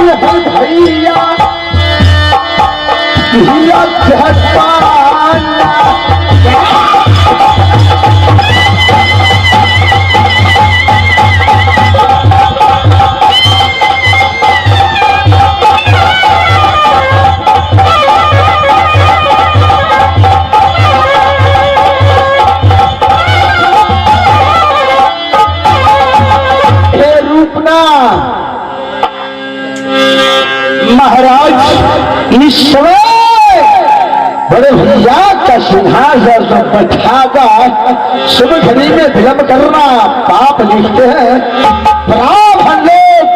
है भैया भैया महाराज इस समय बड़े भैया का सिंहासन बैठागा। शुभ घड़ी में विलंब करना पाप लिखते हैं। ब्राह्मण लोग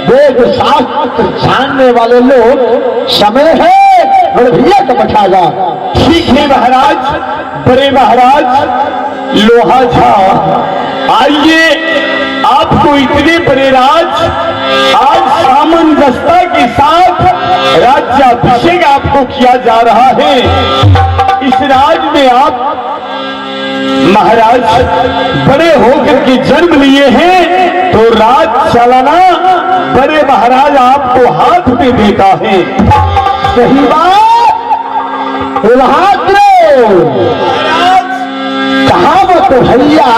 वेद शास्त्र जानने वाले लोग समय है बड़े भैया का बैठागा। ठीक है महाराज। बड़े महाराज लोहा झा आइए, आपको इतने बड़े राज आज सामंजस्यता के साथ राज्याभिषेक आपको किया जा रहा है। इस राज में आप महाराज बड़े होकर के जन्म लिए हैं तो राज चलाना बड़े महाराज आपको हाथ में देता है। सही बात। कहा वो तो भैया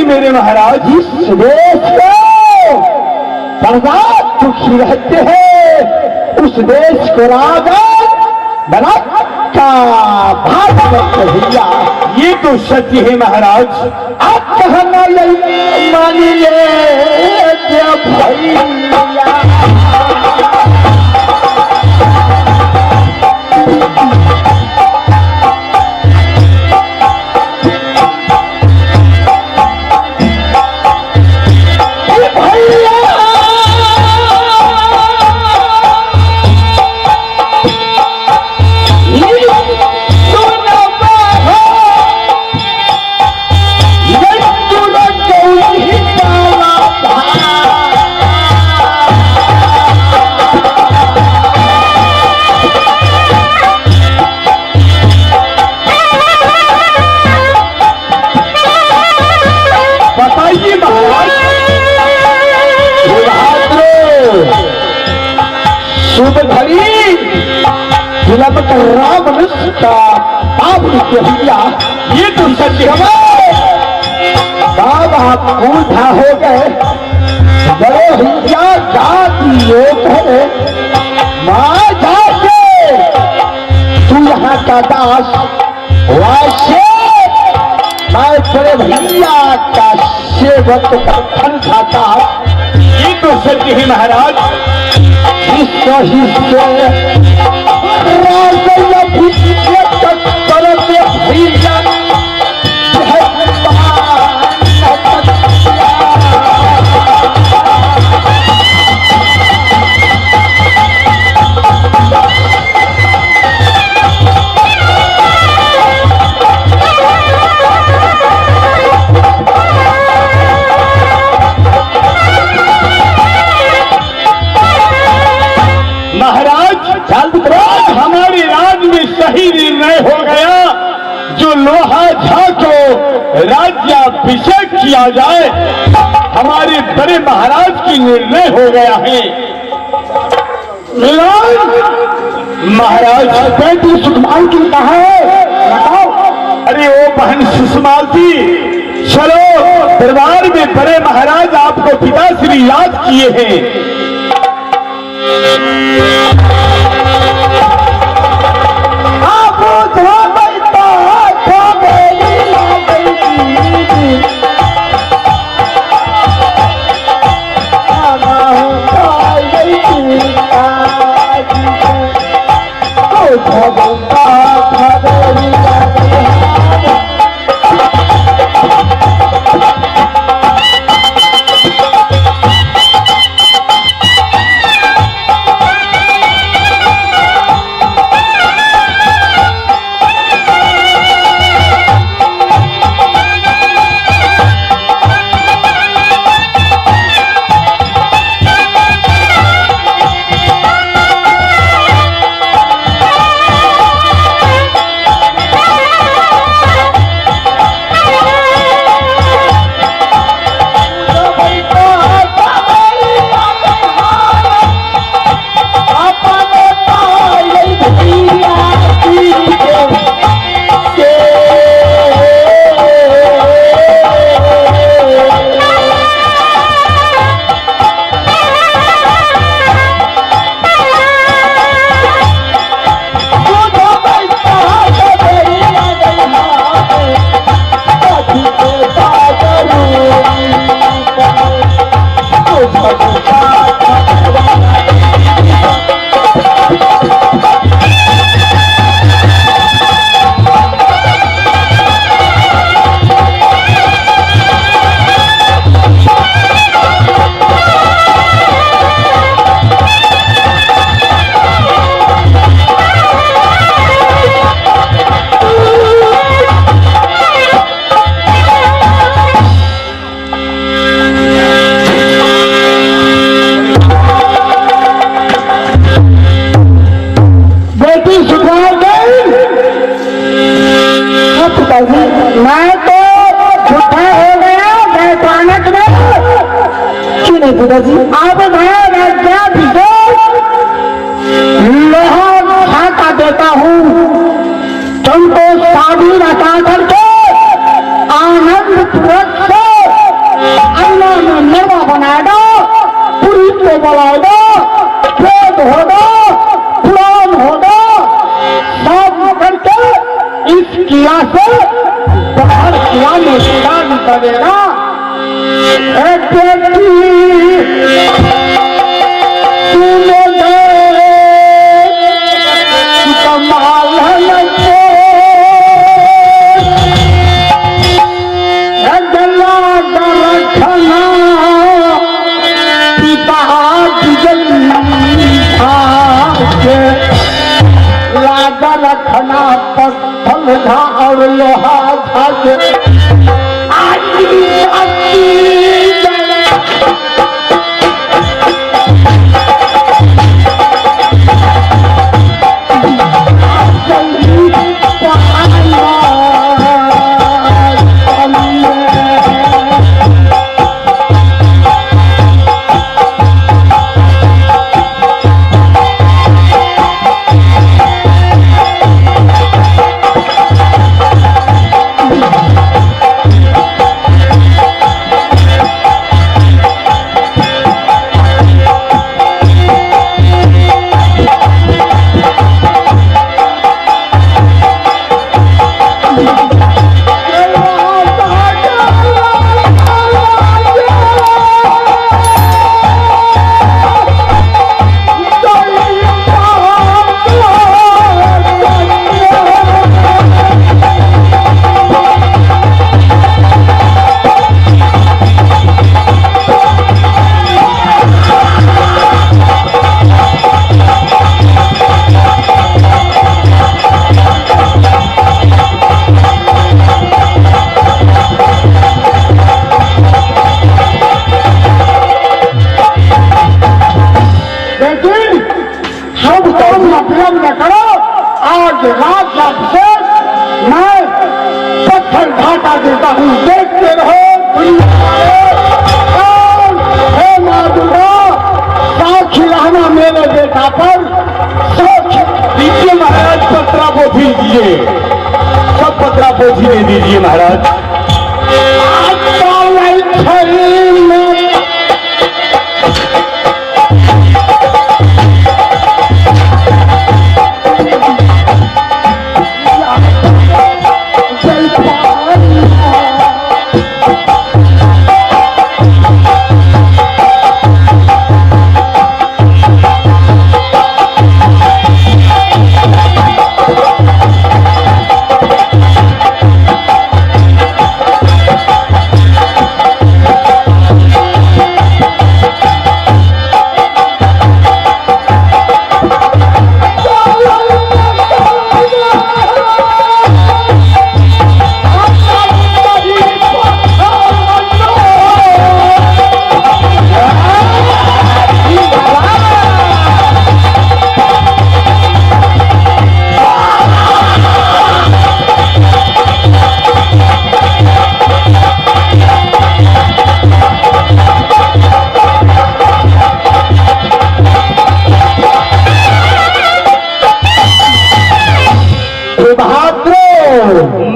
मेरे महाराज इस देश को बर्बाद दुखी रहते हैं, उस देश को राजन बना का भाग भैया। ये तो सत्य है महाराज। आप कहना मानिए भैया। विलंब कर राम का पाप भैया। ये तो सत्य बाबा बूढ़ा हो गए बड़े भैया जाति योग है। माँ जाके तू यहाँ का दास वासे मैं बड़े भैया का सेवक का फल खाता। ये तो सत्य है महाराज। हिस्से भैया हमारे राज में सही निर्णय हो गया। जो लोहा झा को राज्याभिषेक किया जाए हमारे बड़े महाराज की निर्णय हो गया है। महाराज बेटी सुषमावती कहाँ है बताओ। अरे ओ बहन सुषमावती चलो दरबार में बड़े महाराज आपको पिताश्री याद किए हैं। राज्याभिषेक लोहा छाता देता हूँ, तुमको शादी रचा करके आनंद पूर्वक से अल्लाह ने नरवा बनाएगा, पुरी को बुलाएगा, पेट होगा, पुराण होगा, सब करके इस किला से बाहर किला में शादी करेगा। एक रखना पत्थर था और लोहा था मैं पत्थर घाटा देता हूँ, देखते रहो। हे माँ दुर्गा, साक्षी रहना मेरे बेटा पर, साक्षी दीजिए महाराज, पत्रा पोथी दीजिए, सब पत्रा पोथी दे दीजिए महाराज।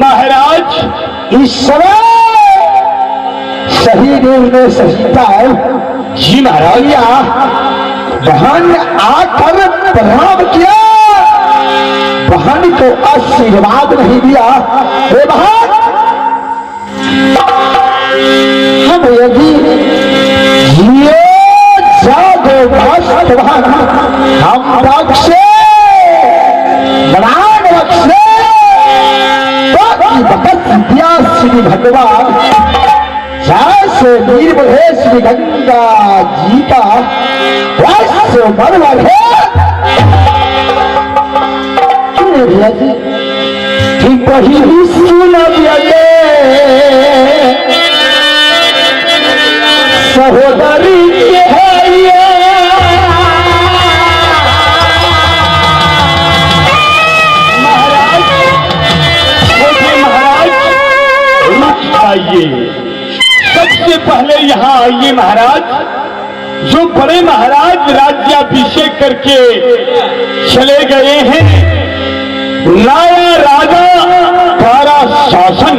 महाराज इस समय सही निर्णय सही टाइम। जी महाराज, बहन ने आकर प्रणाम किया, बहन को आशीर्वाद नहीं दिया। हे बहन, हम यदि ये जादो बहन हम बख्शे, बरान बख्शे, विद्या श्री भगवान जैसे वीर बढ़े श्री गंगा जी का वैसे बल बढ़े। भैया जी कि कहीं सुन सहोदरी है ये आइए, सबसे पहले यहाँ आइए महाराज। जो बड़े महाराज राज्य राज्याभिषेक करके चले गए हैं। नया राजा द्वारा शासन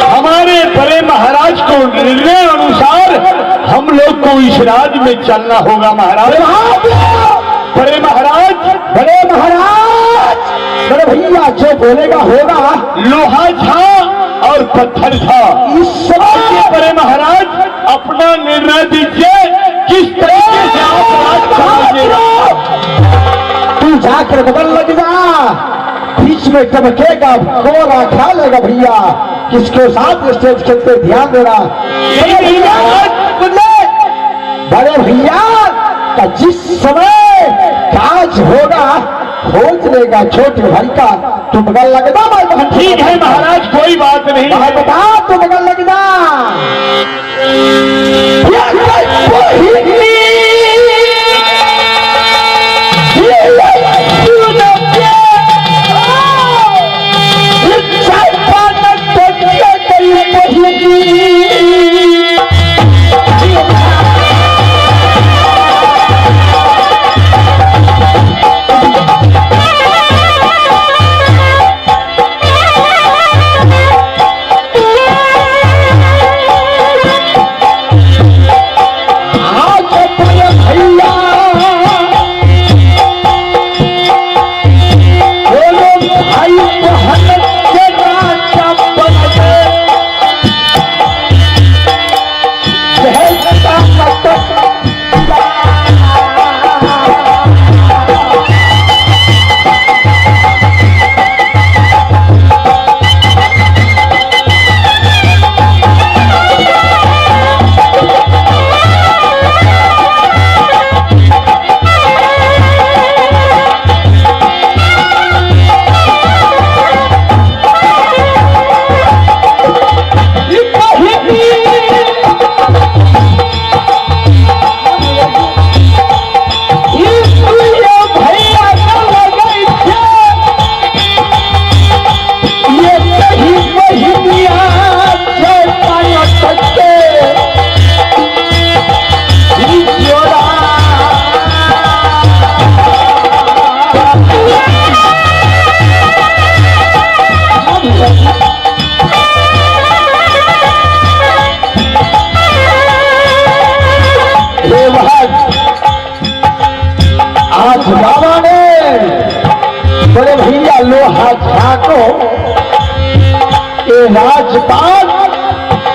हमारे बड़े महाराज को निर्णय अनुसार हम लोग को इस राज्य में चलना होगा महाराज। बड़े महाराज, बड़े महाराज, बड़े भैया जो बोलेगा होगा। लोहा था और पत्थर था। इस समय बड़े महाराज अपना निर्णय दीजिए, किस तरीके से आप राज करेंगे। तू जाकर बगल लग जा, बीच में टमकेगा गोला खा लेगा भैया। किसके साथ स्टेज खेलते ध्यान देना। बड़े भैया का जिस समय काज होगा खोज लेगा छोटे भाई का। तू बगल लगना भाई बहन। ठीक है महाराज, कोई बात नहीं भाई है। बता, तू बगल लगना। आज बाबा ने बड़े भैया लोहा झा को ये राजपाल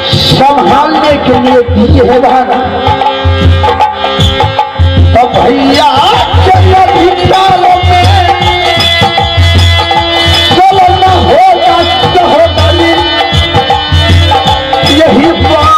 संभालने के लिए दिए है बहन। तो भैया चलो भिक्षाओं में चलो न होगा तो होगा यही बात।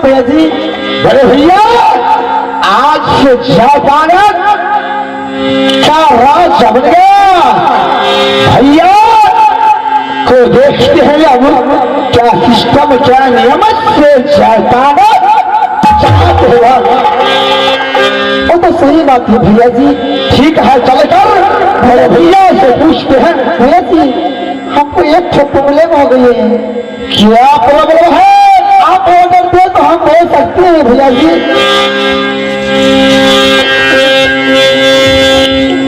भैया जी, बड़े भैया आज से जापानक का राज बन गया। भैया को देखते हैं अब क्या सिस्टम क्या नियम से जापानक चाहते हुआ। वो तो सही बात है भैया जी। ठीक है चलकर बड़े भैया से पूछते हैं। भैया जी हमको एक प्रॉब्लम हो गई है। क्या प्रॉब्लम है? आप ऑर्डर दे तो हम बोल सकते हैं भैया जी।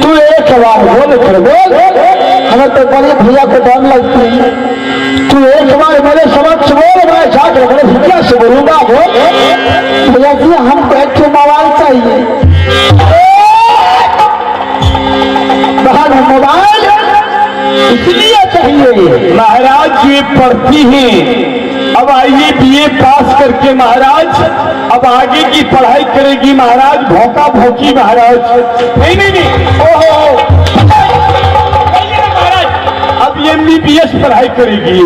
तू एक बार बोल कर बोल, हमें तो बड़े भैया को डर लगती है। तू एक बार मेरे समक्ष बोल, मैं जाकर बड़े भैया से बोलूंगा। बोल भैया जी हमको एक मोबाइल चाहिए। मोबाइल इसलिए चाहिए महाराज ये पढ़ती हैं। अब आइए बीए पास करके महाराज अब आगे की पढ़ाई करेगी महाराज। भौका भौकी महाराज। नहीं नहीं नहीं, ओहो महाराज अब MBBS पढ़ाई करेगी।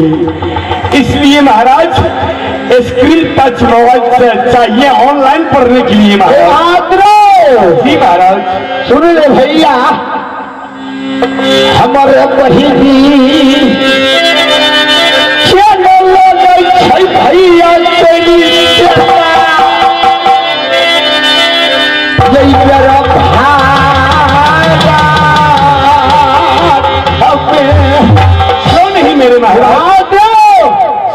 इसलिए महाराज स्क्रीन टच मोबाइल चाहिए ऑनलाइन पढ़ने के लिए महाराज। जी महाराज। सुन ले भैया, हमारे बहिनी चैनल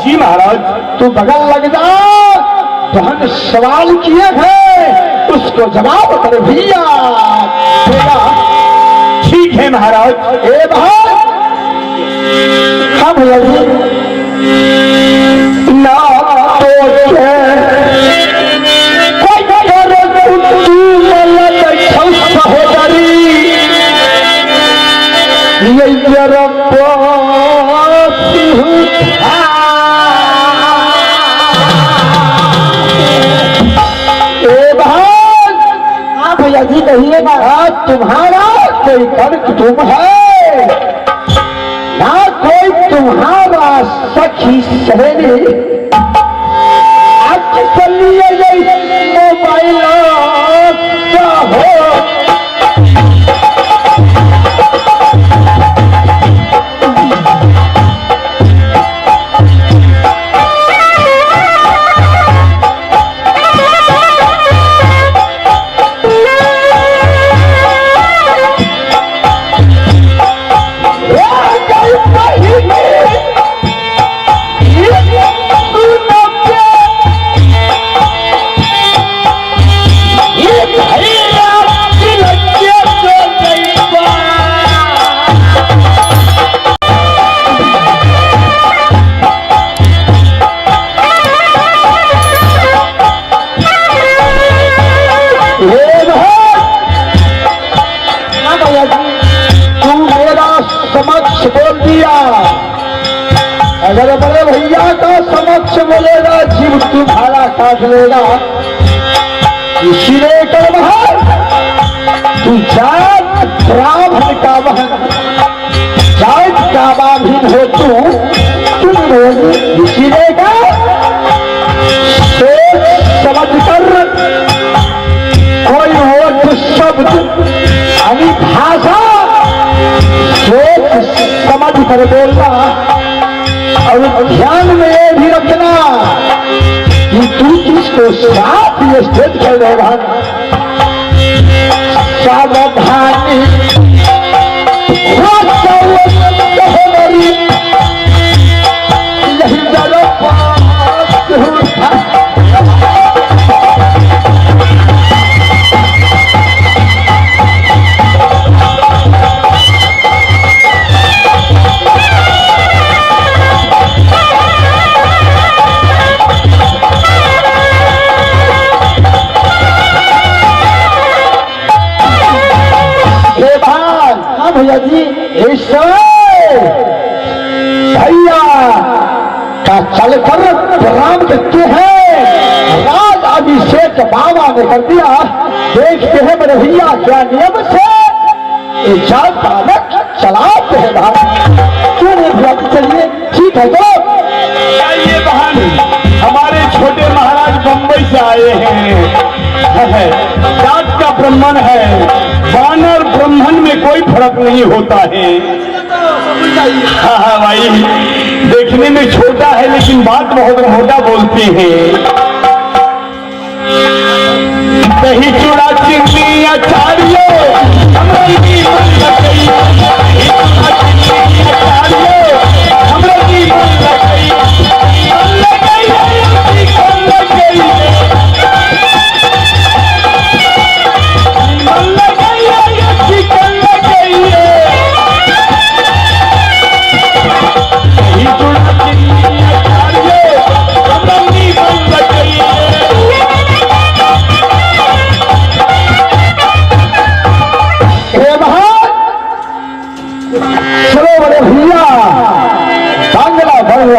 जी महाराज। तू बगल लग जा, बहन सवाल किए हैं उसको जवाब कर भैया। ठीक है महाराज। ए बहन, हाँ भैया जी, ना भैया जी कहिएगा, तुम्हारा कोई कर्क तुम है ना कोई तुम्हारा सखी सहेली। आज चलिए मोबाइल क्या हो, समक्ष बोल दिया। अगर बड़े भैया का समक्ष बोलेगा जीव तुम्हारा काट लेगा। इसीलिए कर्म है, तू जात ब्राह्मण का बहन, जात का बाभिन हो तुम बोली। इसीलिए का सोच समझ कर कोई वोट शब्द यानी भाषा सोच समझ कर बोलना। और ध्यान में ये भी रखना कि तू किसको साथ ये स्थित कर देगा। सावधानी यही जलो भैया जी। भैया का चलकर प्रणाम करते हैं, राज अभिषेक बाबा ने कर दिया। देखते हैं मेरे भैया क्या नियम से चलाते हैं। क्यों नहीं भैया, चलिए ठीक है। तो ये बहन हमारे छोटे महाराज बंबई से आए हैं। जात का ब्राह्मण है, वानर ब्राह्मण में कोई फर्क नहीं होता है। हाँ भाई, देखने में छोटा है लेकिन बात बहुत मोटा बोलते हैं। दही चूड़ा चिन्नी अचारियो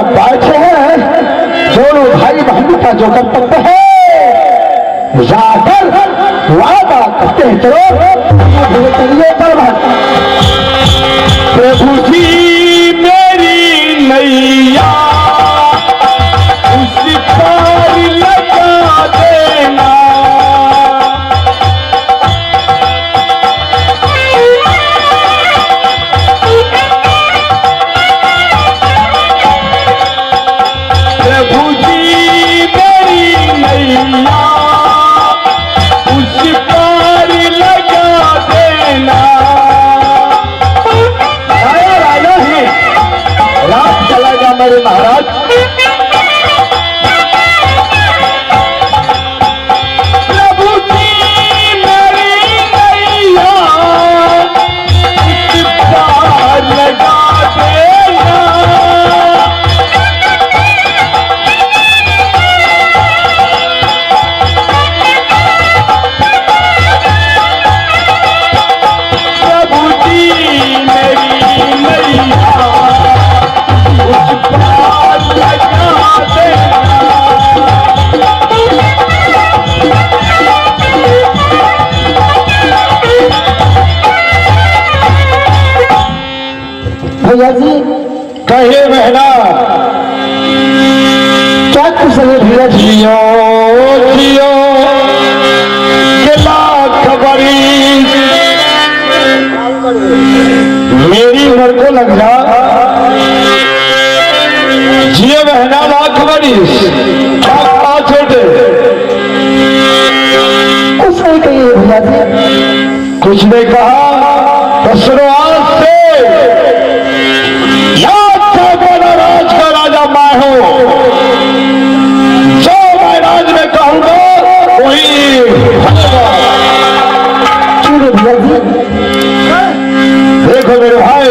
बैठे हैं। दोनों भाई बहन का जो कर्तव्य है जाकर वादा करते हैं। चलो चलिए प्रभु जी मेरी नैया उस पार लगा देना। उस पार लगा देना। जियो जियो गिला खबरी मेरी उम्र को लग जा जियो बहना लाख बरिस छोटे कुछ नहीं कही भैया जी कुछ नहीं कहा तो सुनो आज से याद था राज का राजा मैं हूं जो मैं राज में कहूंगा वही भैया जी देखो मेरे भाई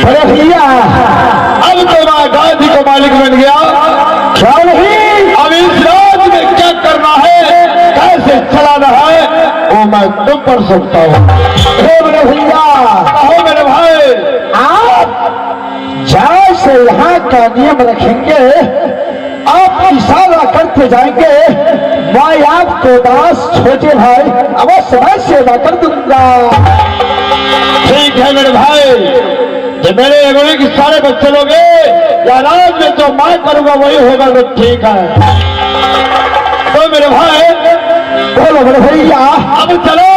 बड़े भैया अब तो मैं गांधी का मालिक बन गया क्या नहीं अब इस राज में क्या करना है कैसे चलाना है वो मैं तुम पर सकता हूँ मेरे भैया कहो मेरे भाई आप जैसे यहाँ का नियम रखेंगे आप इशारा करते जाएंगे मैं आपको दास छोटे भाई अवश्य मैं सेवा कर दूंगा ठीक है मेरे भाई जब मेरे अगले के सारे बच्चे लोग या राज में जो मैं करूंगा वही होगा तो ठीक है तो मेरे भाई बोलो मेरे भैया अब चलो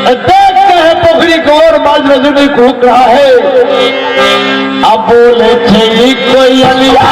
देखते हैं पोखरी को और माज रजनी कूद रहा है अब बोले थे कोई अलिया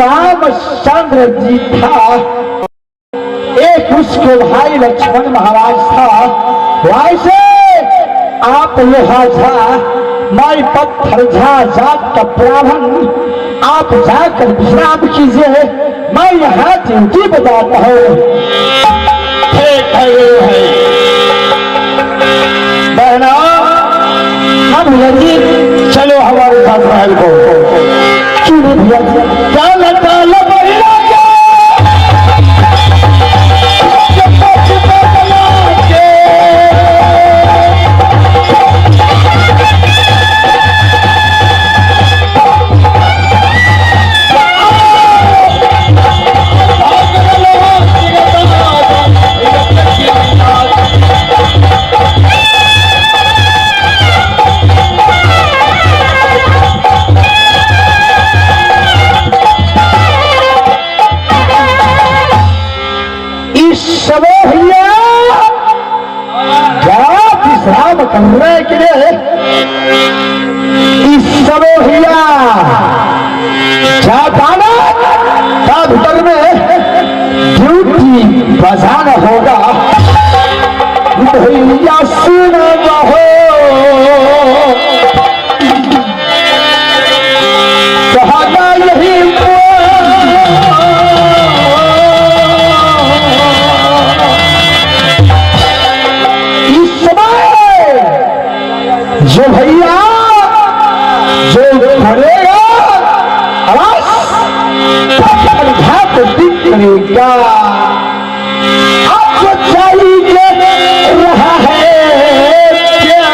रामचंद्र जी था एक उसके भाई लक्ष्मण महाराज था वैसे आप लोहा झा माई पत्थर झा जात का ब्राह्मण आप जाकर विश्राम कीजिए मैं यहाँ ड्यूटी बताता हूँ ठीक है बहना हम जी चलो हमारे साथ महल को चलो भैया चल चल बढ़िया करने के लिए इस समय भैया जापाना का भीतर में ड्यूटी बजाना होगा भैया सुना हो कहा यही जो भैया जो करेगा घाट दिख करेगा अब जो चाहिए रहा है क्या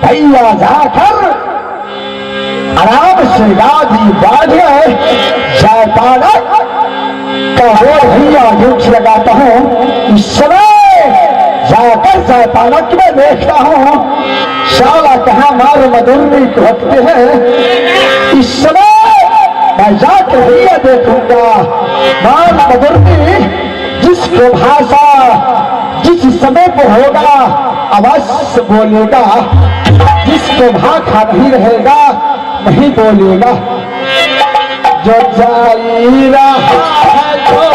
भैया जाकर आराम से गादी बाजे जय पालक तो वो भैया ड्यूटी लगाता हूँ। इस समय जाकर जय पालक में देखता हूँ शाला कहाँ मार मदुर्नी को रखते हैं। इस समय मैं जाकर भैया देखूंगा मार मदुर्नी जिसको भाषा जिस समय पर होगा अवश्य बोलेगा, जिसको भाषा नहीं रहेगा नहीं बोलेगा। जो जाई रहा है जो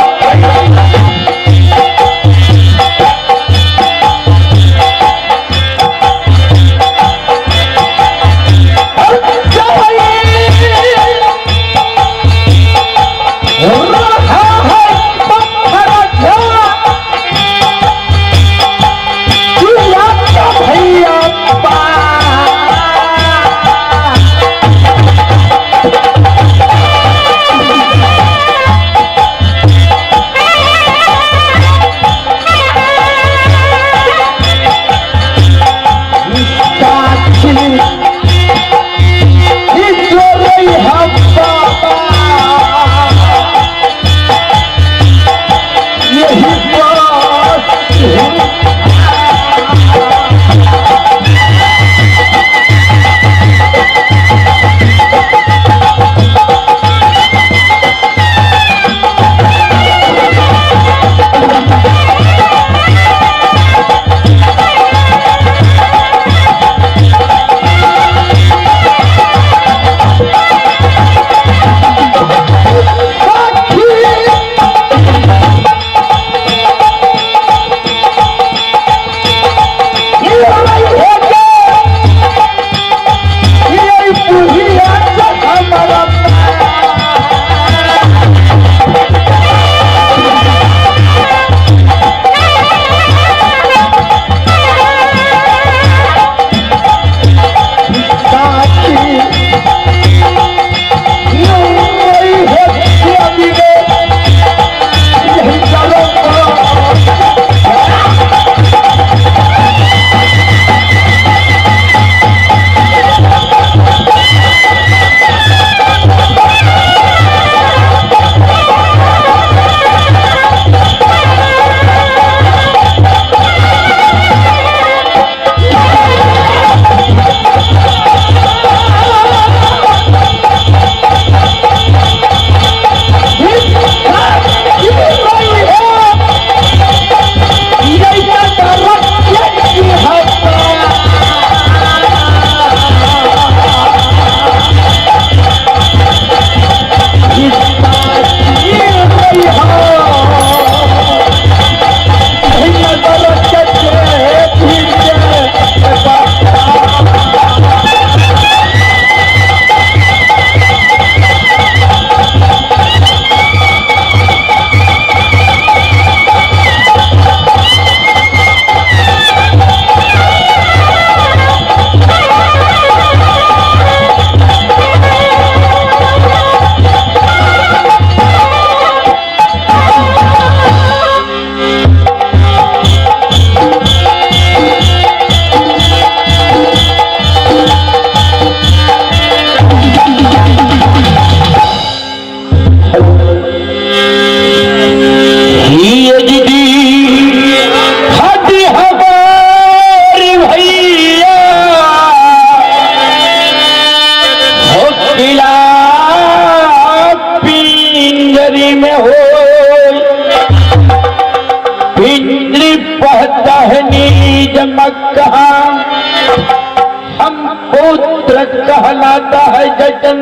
कहलाता है जचन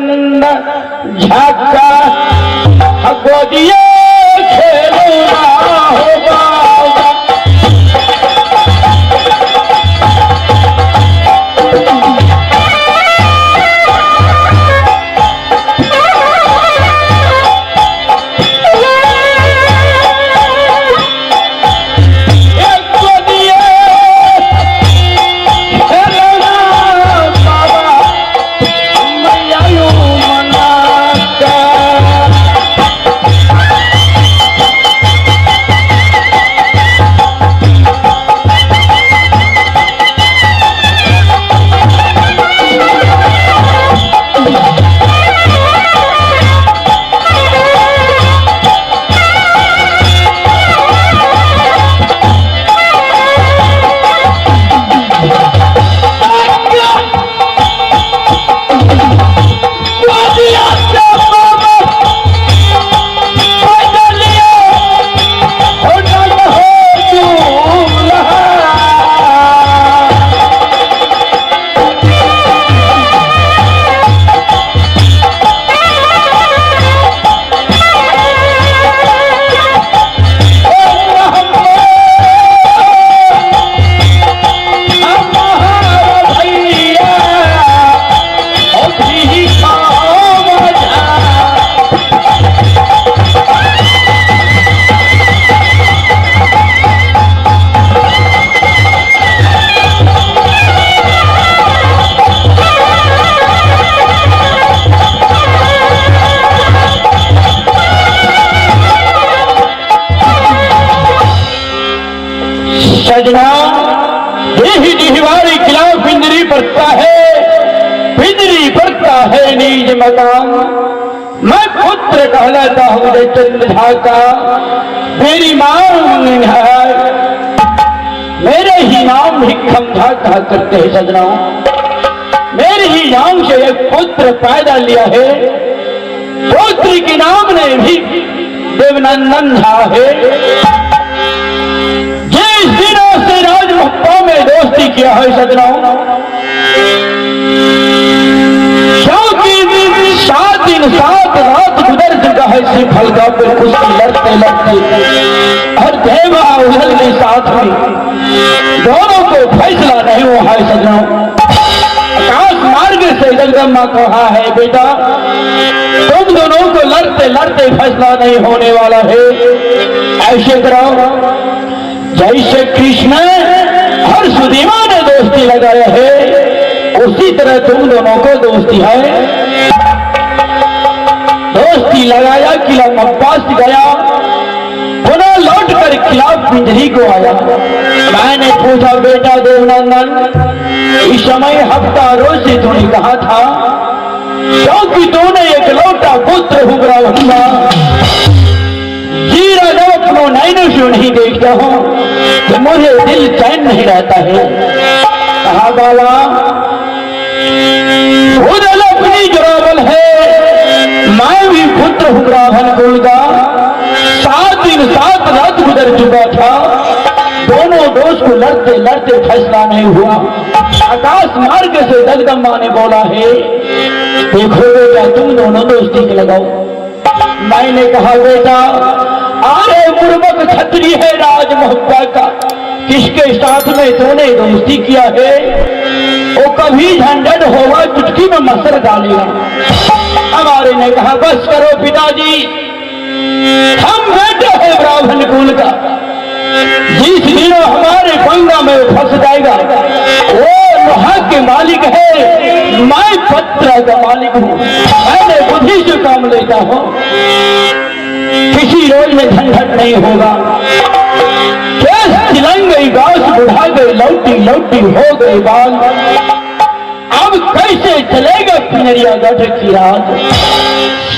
झाका गोदिया खेलना होगा। पत्ता है, पिंजरी पड़ता है नीज मकान। मैं पुत्र कहलाता हूँ रे चंद्रझा का, मेरी मांग है, मेरे ही नाम भिक्षम झा कहा करते हैं सजना। मेरे ही नाम से एक पुत्र पैदा लिया है, पुत्र के नाम ने भी देवनंदन झा है। जिस दिनों से राजमहप्पा में दोस्ती किया है सजनाओं, क्योंकि 7 दिन 7 रात गुजर चुका है सिर्फ हल्का पे कुश्ती लड़ते लड़ते, और देवा उधर के साथ में दोनों को फैसला नहीं हुआ है सजनाओं। आकाश मार्ग से जगदम्बा कहा है बेटा तुम दोनों को लड़ते लड़ते फैसला नहीं होने वाला है, ऐसे करो जैसे कृष्ण और सुदामा ने दोस्ती लगाया है उसी तरह तुम दोनों को दोस्ती है। दोस्ती लगाया, किला मब्बास गया, पुनः लौट कर किला पिंजरी को आया। मैंने पूछा बेटा देवनंदन इस समय हफ्ता रोज से तूने कहा था, क्योंकि तूने एक लौटा पुत्र हुआ हुआ जीरा जब अपनों नैनों से नहीं देखता हूं तो मुझे दिल चैन नहीं रहता है। कहा बाबा उदल अपनी जोरावल है, मैं भी पुत्र हूँ रावण कुल का। 7 दिन 7 रात गुजर चुका था, दोनों दोस्त को लड़ते लड़ते फैसला नहीं हुआ। आकाश मार्ग से जगदम्बा ने बोला है देखो बेटा तुम दोनों दोस्ती के लगाओ। मैंने कहा बेटा अरे मुर्मक छत्री है राजमहब्बा का, किसके साथ में तूने दोस्ती किया है वो कभी झंझट होगा चुटकी में मसर डालेगा। हमारे ने कहा बस करो पिताजी, हम बेटे हैं ब्राह्मण कुल का, जिस दिन हमारे पंगा में फंस जाएगा वो लोहा के मालिक है, मैं पत्र का मालिक हूँ, मैंने बुद्धि से काम लेता हूँ, किसी रोज में झंझट नहीं होगा। चिलंग गई गांव बुढ़ा गई लौटी लौटी हो गई बाल, अब कैसे चलेगा पिंजरिया गढ़ की रात।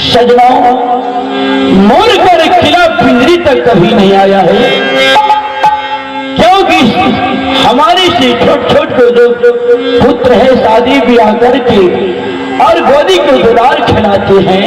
सजनाओं मुड़ कर किला पिंजरी तक कभी नहीं आया है, क्योंकि हमारे से छोट छोट को जो पुत्र है शादी ब्याह करके और गोदी को दुलार खिलाते हैं।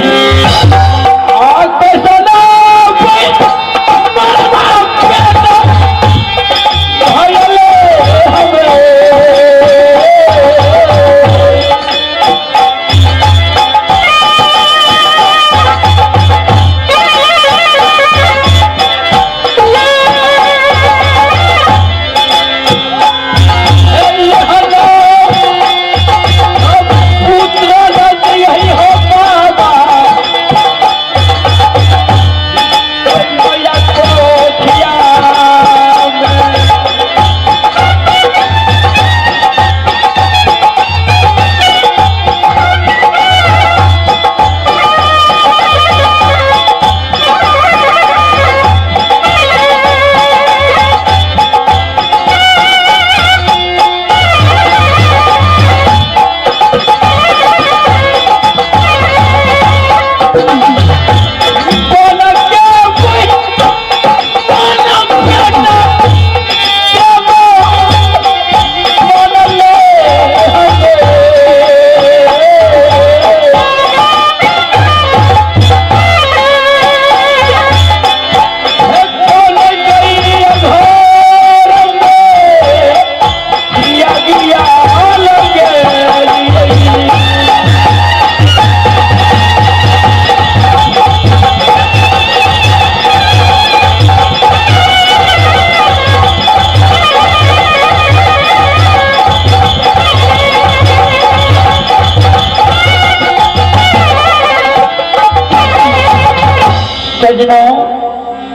सजनों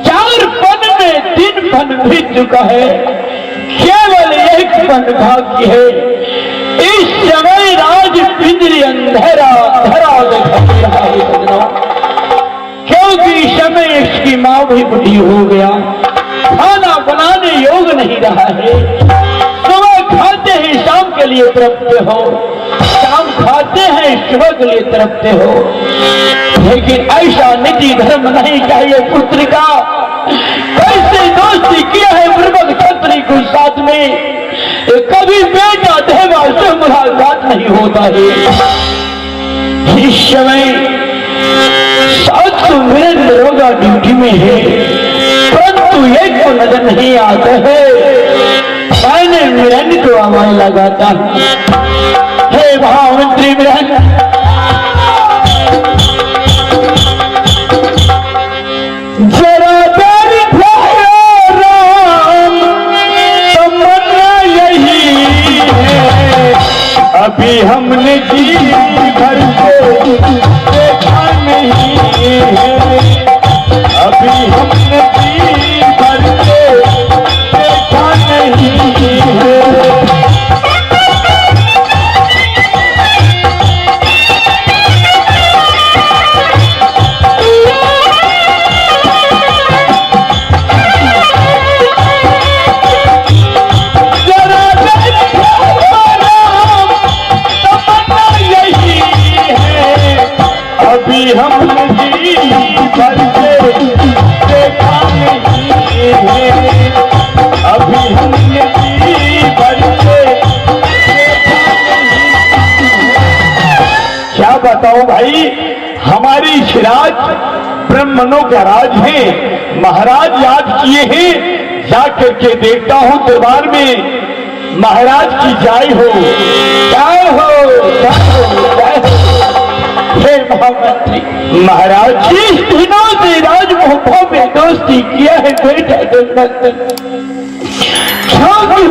4 पन में 3 पन बीत चुका है, केवल 1 पन बाकी है। इस समय राज पिंजरी अंधेरा धरा दिखाई रहा है सजनों, क्योंकि इस समय इसकी माँ भी बुढ़ी हो गया, खाना बनाने योग नहीं रहा है। सुबह खाते ही शाम के लिए लिए तड़पते हो, शाम खाते हैं सुबह के लिए तड़पते हो, लेकिन ऐसा निजी धर्म नहीं चाहिए पुत्र का। कैसे दोस्ती किया है बुर्बक छत्री को साथ में, कभी बेटा देवा से मुलाकात नहीं होता है। इस समय साथ तो मेरे दरोगा ड्यूटी में है, परंतु एक को नजर नहीं आता है। मैंने मिरन को आवाज लगाता हूँ, हे महामंत्री मिरन, जरा देर राम, तमन्ना यही है, अभी हमने जी भर के देखा नहीं है, अभी हमने जी भर के देखा नहीं है। अभी हमने जी भर के देखा नहीं है, अभी हमने जी भर के देखा नहीं है। क्या बताओ भाई, हमारी सिराज ब्राह्मणों का राज है, महाराज याद किए हैं, जा करके देखता हूँ दरबार में, महाराज की जय हो, जय हो, जय हो, जय हो। हे महामंत्री, महाराज जिस दिनों से राजमहलों में दोस्ती किया है बेटा देवनंदन,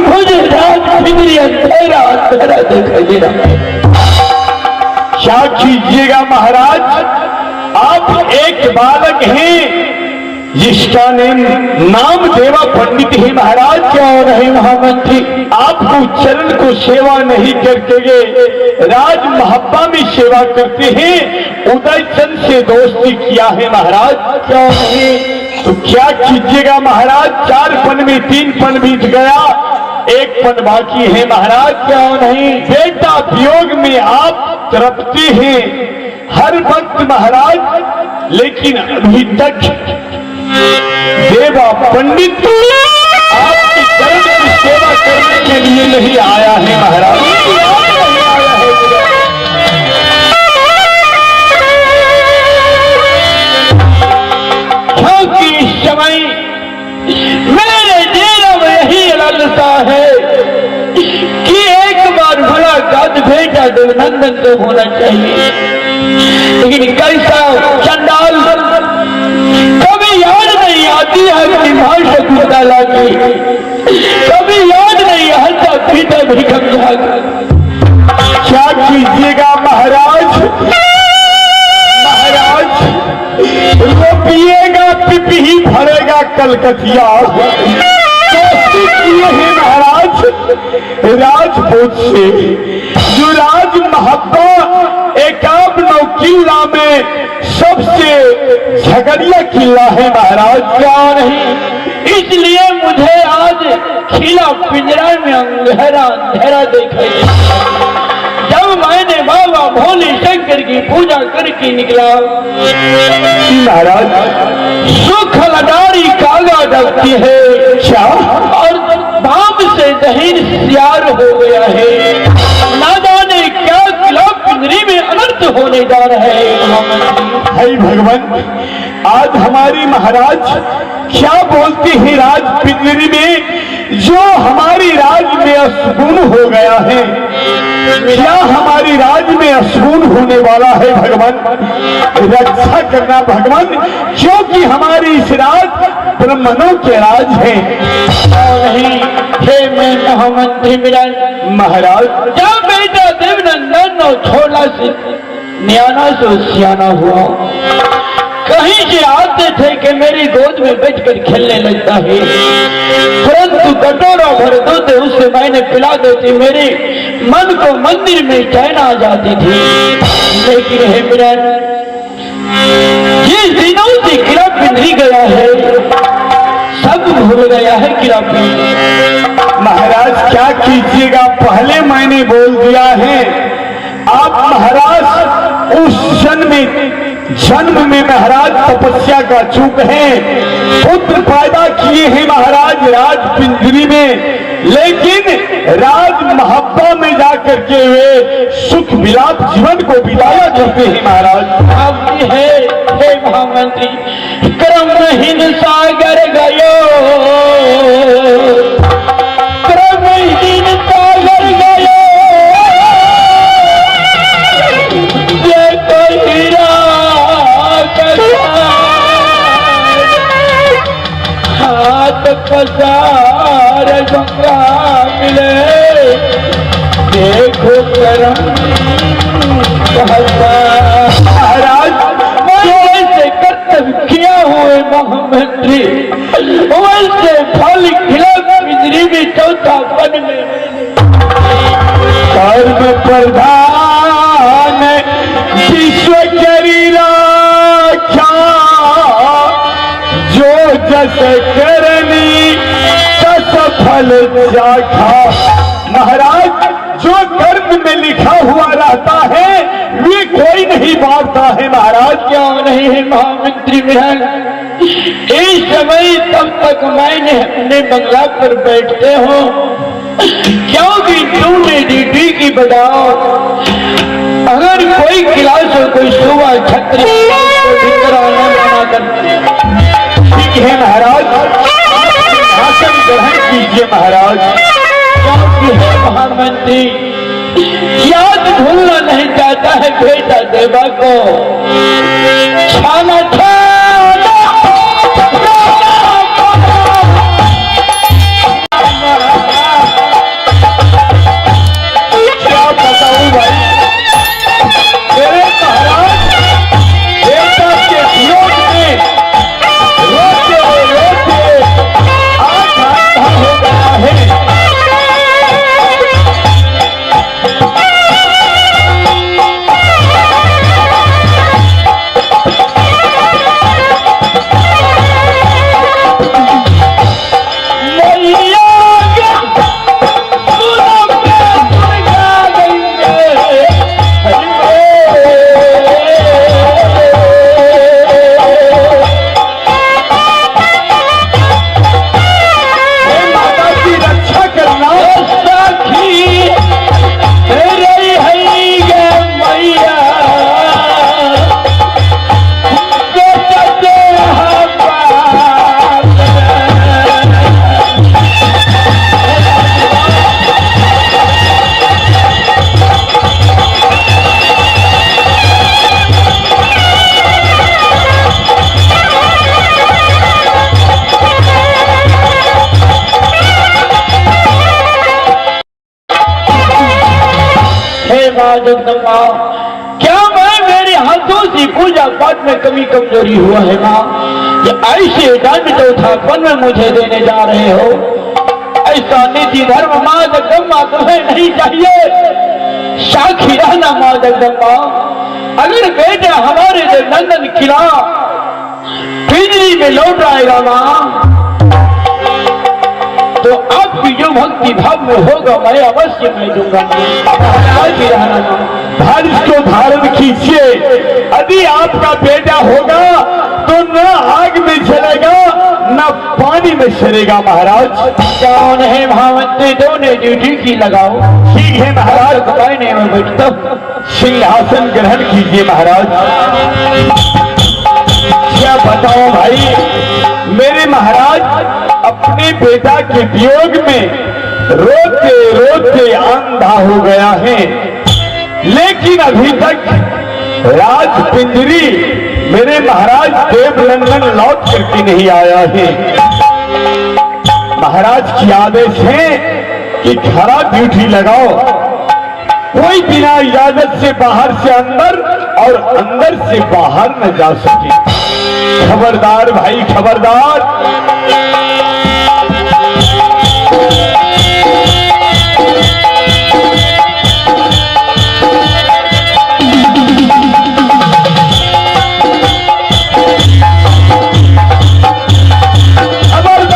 मुझे राज बिजली अंधेरा अंधेरा दिखाई दे रहा है। क्या कीजिएगा महाराज, आप एक बालक हैं जिसका नाम देवा पंडित ही महाराज। क्यों नहीं महामंत्री, आपको चरण को सेवा नहीं करके राज महब्बा में सेवा करते हैं, उदय चंद से दोस्ती किया है महाराज। क्यों नहीं, तो क्या कीजिएगा महाराज, 4 पन में 3 पन बीत गया, 1 पन बाकी है महाराज। क्यों नहीं, बेटा वियोग में आप तड़पते हैं हर वक्त महाराज, लेकिन अभी तक देवा पंडित आपके चरण की सेवा करने के लिए नहीं आया है महाराज। क्योंकि इस समय मेरे दिल में यही लालसा है कि एक बार मुलाकात बेटा देवनंदन से होना चाहिए, लेकिन कैसा चंडाल कभी याद नहीं आती है अपनी भाषा कुदाला की, कभी याद नहीं आता पीता भी कब्जा। क्या कीजिएगा महाराज, महाराज वो पिएगा पिपी ही भरेगा कलकतिया, दोस्ती किए हैं महाराज राजपूत से, जो राज महब्बा एकाबनो किला में सबसे झगड़िया किला है महाराज। क्या नहीं, इसलिए मुझे आज खिला पिंजरा में अंधेरा अंधेरा दिखाई। जब मैंने बाबा भोले शंकर की पूजा करके निकला महाराज, सुख लडारी कागा डलती है क्या, और बाप से दहीन सियार हो गया है, ना जाने क्या किला पिंजरी में अनर्थ होने जा रहे हैं। हे भगवान, आज हमारी महाराज क्या बोलती है राज पिंजरी में, जो हमारी राज में असगुन हो गया है, क्या हमारी राज में असगुन होने वाला है भगवान, रक्षा करना भगवान, क्योंकि हमारी इस राज ब्राह्मणों के राज है। नहीं, हे मैं महामंत्री मिलन महाराज, जब बेटा देवनंदन और छोला से न्याना से सियाना हुआ, कहीं से आते थे कि मेरी गोद में बैठकर खेलने लगता है, परंतु कटोरा भर दूध उससे मैंने पिला देती, मेरे मन को मंदिर में चैन आ जाती थी। लेकिन हे मिलन, जिस दिनों से किला पिंजरी गया है, सब भूल गया है किला पिंजरी। महाराज क्या कीजिएगा, पहले मैंने बोल दिया है। आप महाराज उस जन्म में महाराज तपस्या का चूक है, पुत्र पैदा किए हैं महाराज राज पिंजरी में, लेकिन राज महब्बा में जाकर के वे सुख विलाप जीवन को बिताया करते हैं महाराज। आपकी है हे महामंत्री, क्रमहीन सागर गयो, क्रमहीन सागर गयो, ये कोई हाथ पसार गंगा मिले, देखो करम महाराज वैसे कर्तव्य किया हुए महामंत्री, वैसे फल खिला पिंजरी में चौथा पन में कर्म प्रधान विश्व करी राख्या, जो जस करनी तस फल चाखा। महाराज जो कर्म में लिखा हुआ रहता है वे कोई नहीं बांटता है महाराज। क्यों नहीं है महामंत्री बिहार, इस समय तब तक मैंने अपने बंगला पर बैठते हो, क्योंकि तुमने ड्यूटी की बताओ, अगर कोई क्लास हो कोई सुबह छत्री तो भीतर आना मना करते। ठीक है महाराज, आसन ग्रहण कीजिए महाराज। क्योंकि है महामंत्री, याद भूलना नहीं चाहता है बेटा देवा को, छाना छाना क्या बताऊं भाई, मेरे महाराज देवता के वियोग में रोते रोते आज आस्था हो गया है। जगदम्बा, क्या मैं मेरे हाथों से पूजा पाठ में कमी कमजोरी हुआ है माँ? ये ऐसे दंड चौथापन में मुझे देने जा रहे हो? ऐसा नीति धर्म माँ जगदम्बा तुम्हें नहीं चाहिए। साक्षी रहना माँ जगदम्बा, अगर बेटा हमारे जो नंदन किला पिंजरी में लौट आएगा माँ, तो आपकी जो भक्ति भाव में होगा मैं अवश्य मैं दूंगा। धनुष को धारण कीजिए, यदि आपका बेटा होगा तो न आग में जलेगा न पानी में सड़ेगा महाराज। कौन है महामंत्री, दोनों ड्यूटी की लगाओ। ठीक है महाराज, नहीं मैं बैठता हूँ। सिंहासन ग्रहण कीजिए महाराज। क्या बताओ भाई, मेरे महाराज अपने बेटा के वियोग में रोते रोते अंधा हो गया है, लेकिन अभी तक राज पिंजरी मेरे महाराज देवनंदन लौट करके नहीं आया है। महाराज की आदेश है कि खरा ड्यूटी लगाओ, कोई बिना इजाजत से बाहर से अंदर और अंदर से बाहर न जा सके। खबरदार भाई खबरदार।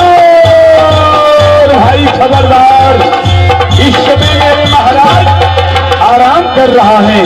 खबरदार भाई खबरदार। कर रहा है।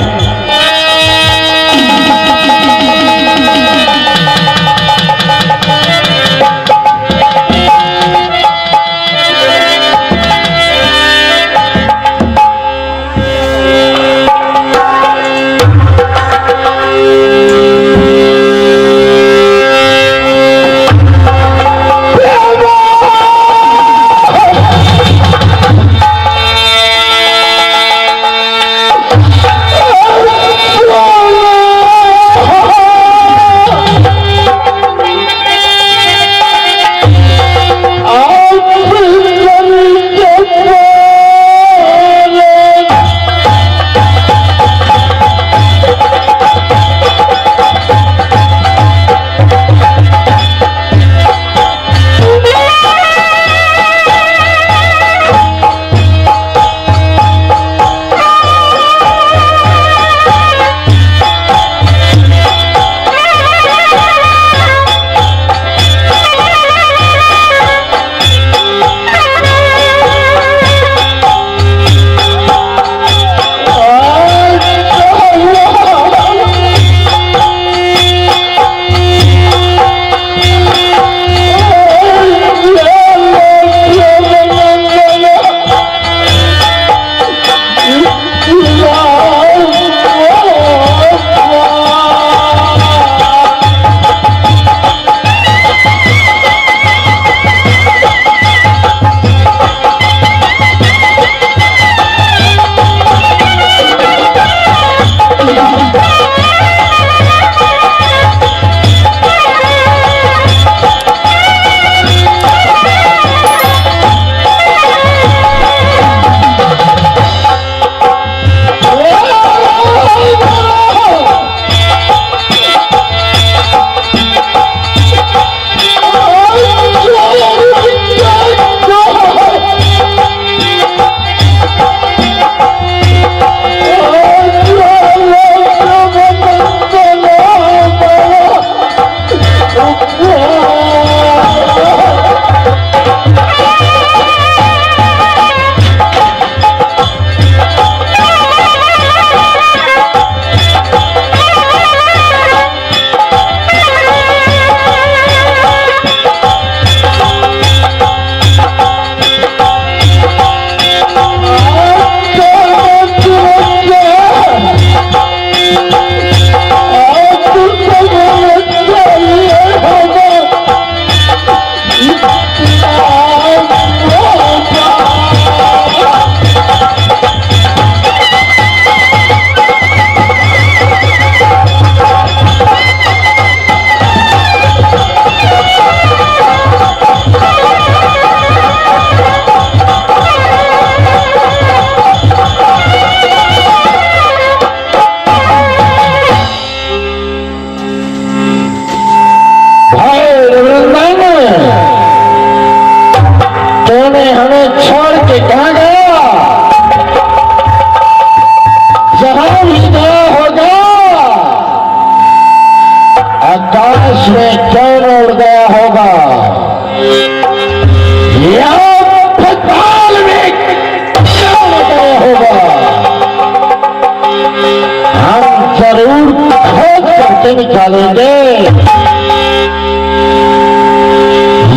निकालेंगे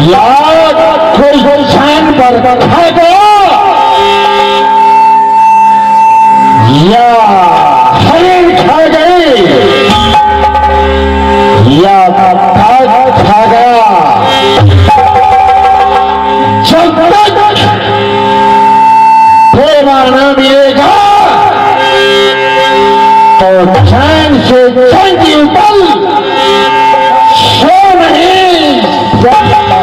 या कोई निशान पर रखेगा या हरिण खा गई या बाघ खा गया। जब तक प्रेमा न मिलेगा तो चैन से चंगी बल सो नहीं सकता।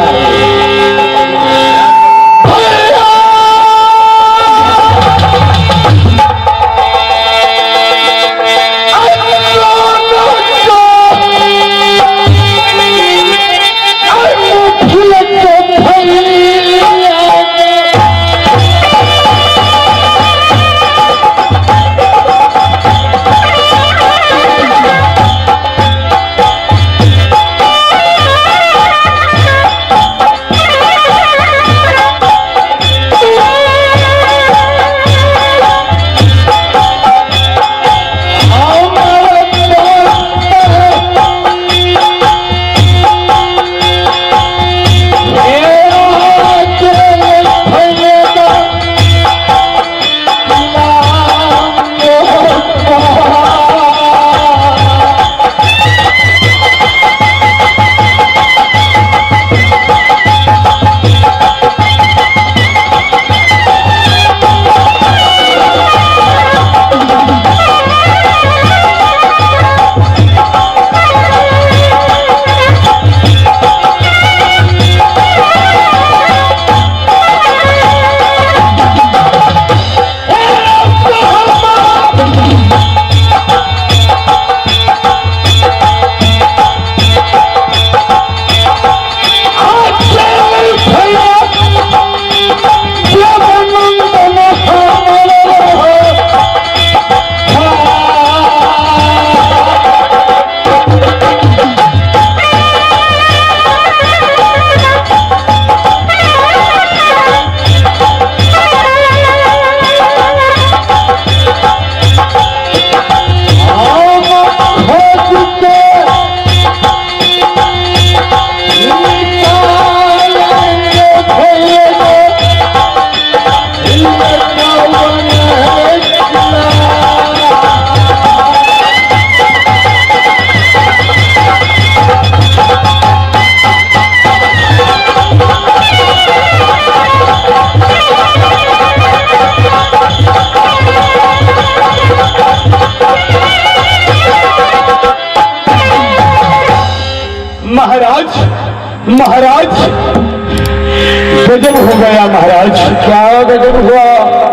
महाराज। क्या गजब हुआ?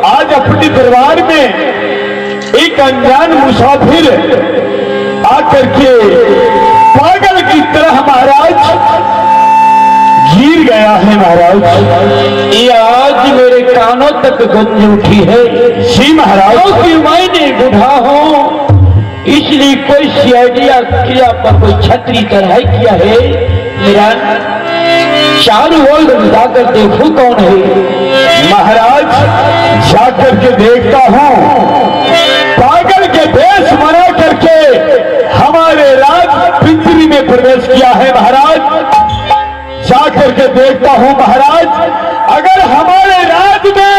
आज अपने दरबार में एक अनजान मुसाफिर आकर के पागल की तरह महाराज गिर गया है महाराज। ये आज मेरे कानों तक गूंज उठी है। जी महाराज। क्योंकि मैंने बूढ़ा हूँ इसलिए कोई सीआईडिया किया पर कोई छतरी चढ़ाई किया है। मेरा चारों ओर जाकर देखो कौन है। महाराज जाकर के देखता हूँ, पागल के भेष बना करके हमारे राज पिंजरी में प्रवेश किया है महाराज। जाकर के देखता हूँ महाराज, अगर हमारे राज में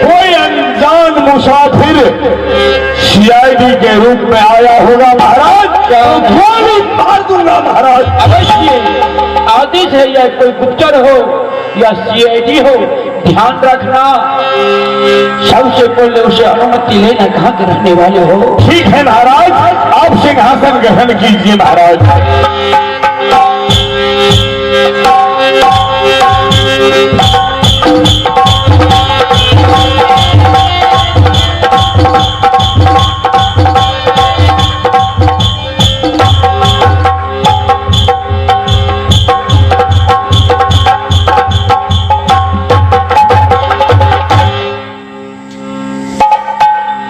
कोई अनजान मुसाफिर सीआईडी के रूप में आया होगा महाराज, गोली मार दूंगा महाराज। अवश्य आदेश है या कोई गुप्तचर हो या सीआईडी हो, ध्यान रखना सबसे पहले उसे अनुमति लेना कहाँ के रहने वाले हो। ठीक है महाराज, आप सिंहासन ग्रहण कीजिए महाराज।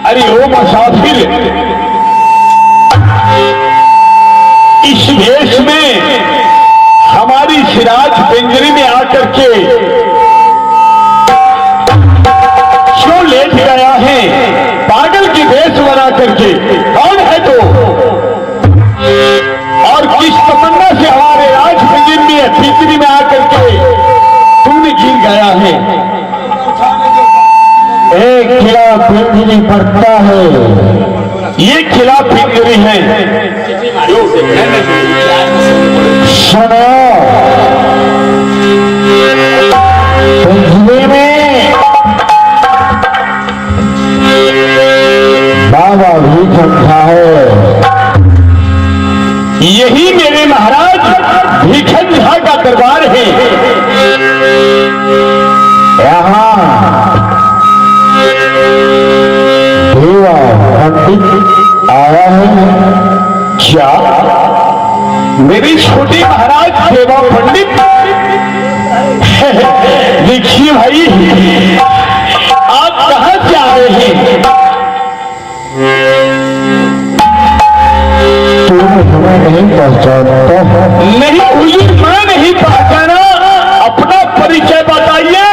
अरे ओ मुसाफिर, इस देश में हमारी सिराज पिंजरी में आकर के क्यों लेट गया है? पागल की भेष बना करके कौन है तो? और किस तमन्ना से हमारे राज पिंजरी में आकर के तूने गिर गया है? एक किला पिंजरी पड़ता है। ये किला पिंजरी है। सुनो, पिंजरी में बाबा भी बैठा है। यही मेरे महाराज भीखन झा का दरबार है। यहाँ देवा पंडित आया है। क्या मेरे छोटे महाराज देवा पंडित? देखिए भाई, आप कहां से आए हैं? तुम हमें नहीं पहचानता? नहीं हुजूर, मैं नहीं पहचाना। अपना परिचय बताइए,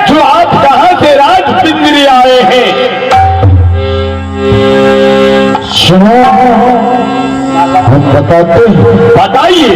जो आप कहां से राज पिंजरी आए हैं। सुनो, हम बताते हैं। बताइए।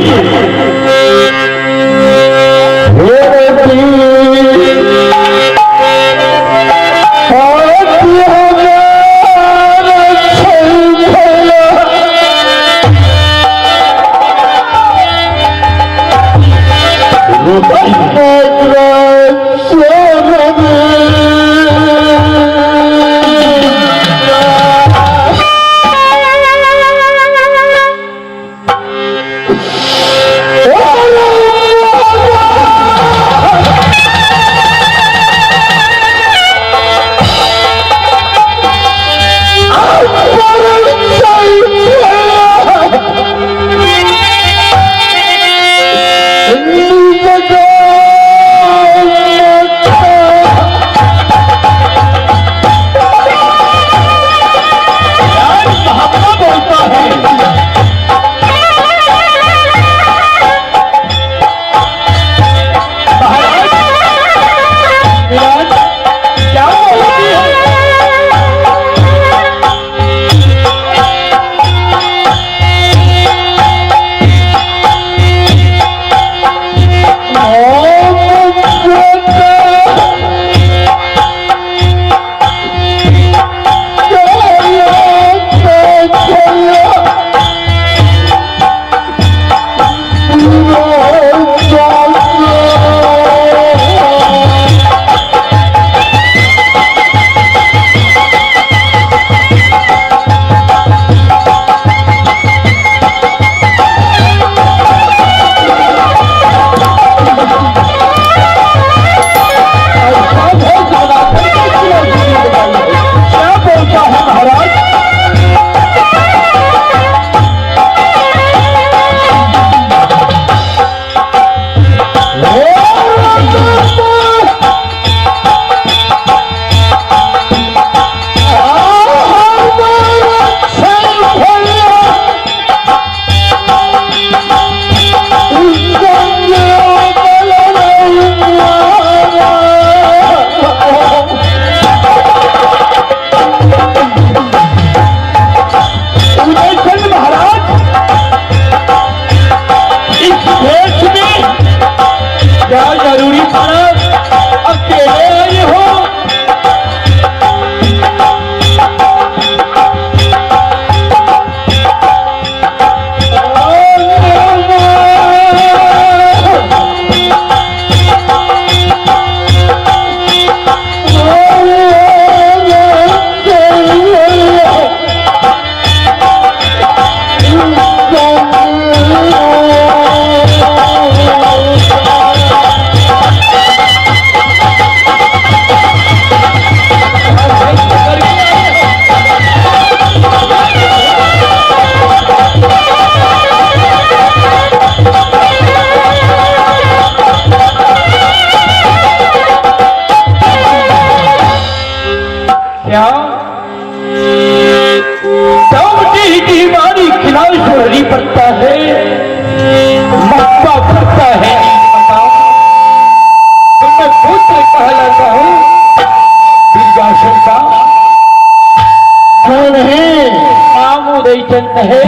बचन कहे,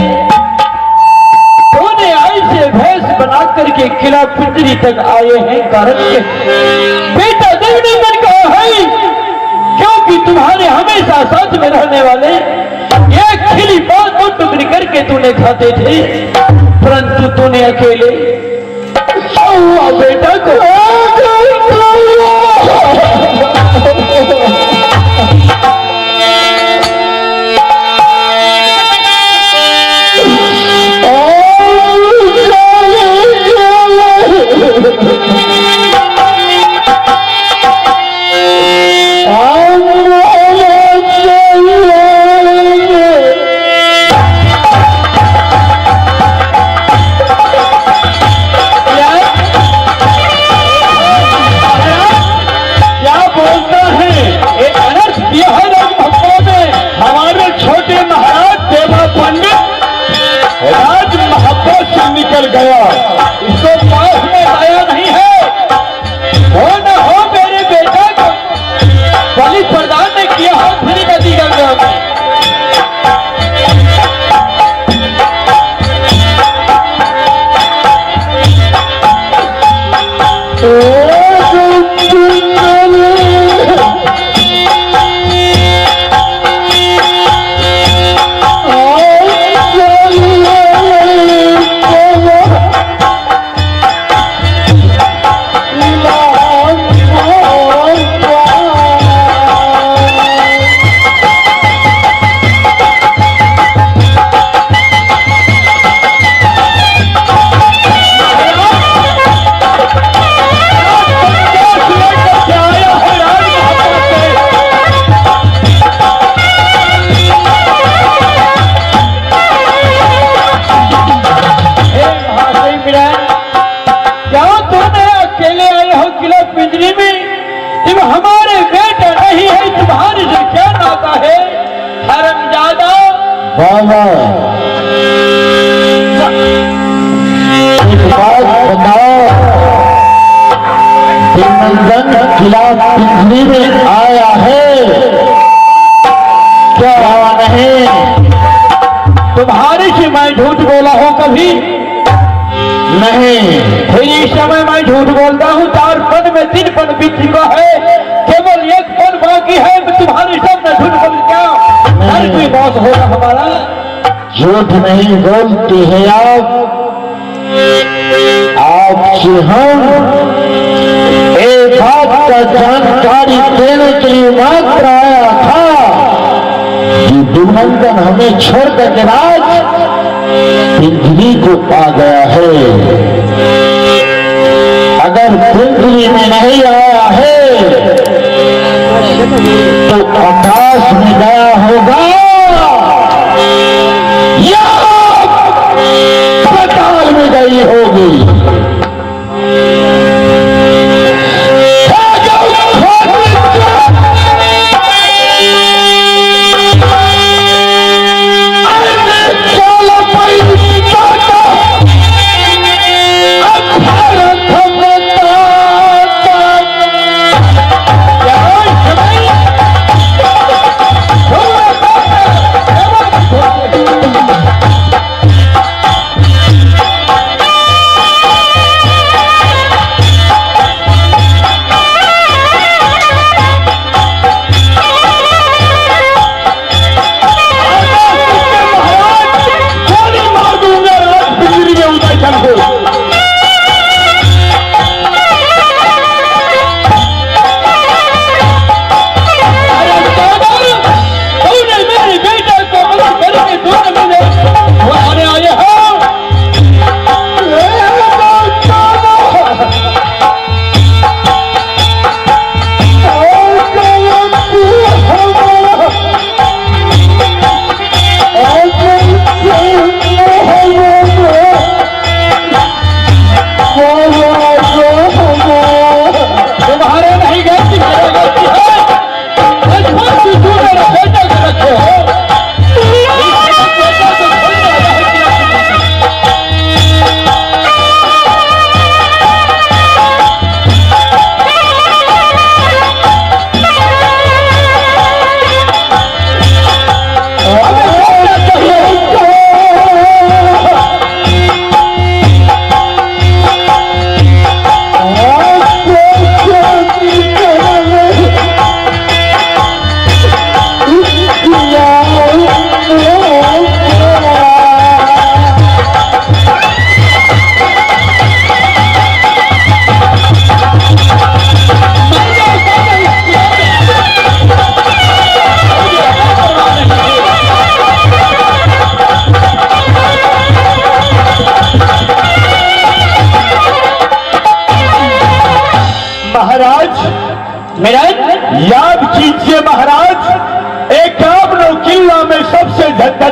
तूने ऐसे भैंस बना करके किला पिंजरी तक आए हैं कारण के बेटा देवनंदन कहा है, क्योंकि तुम्हारे हमेशा साथ में रहने वाले एक खिली बात दो टुकड़ी करके तूने खाते थे, परंतु तूने अकेले बेटा को निकल गया, इसको पास में आया नहीं है। हो न हो मेरे बेटा को बलि प्रदान ने किया हो फिर नदी गंगा में। हमारे बेटा नहीं है, तुम्हारे से क्या नाता है हरमजादा? बाबा एक बात बताओ, देवनंदन किला पिंजरी में आया है क्या नहीं? तुम्हारे से मैं झूठ बोला हूं कभी नहीं। फिर इस समय मैं झूठ बोलता हूँ। 4 पन में 3 पन बीत चुका है, केवल 1 पन बाकी है। मैं तुम्हारे सामने झूठ बोल क्या हर कोई बात होगा हमारा? झूठ नहीं बोलती है आपसे हम एक बात का जानकारी देने के लिए मात्र आया था कि देवनंदन हमें छोड़ करके राज पिंजरी को पा गया है। अगर पिंजरी में नहीं आया है तो आकाश में गया होगा या पाताल में गई होगी।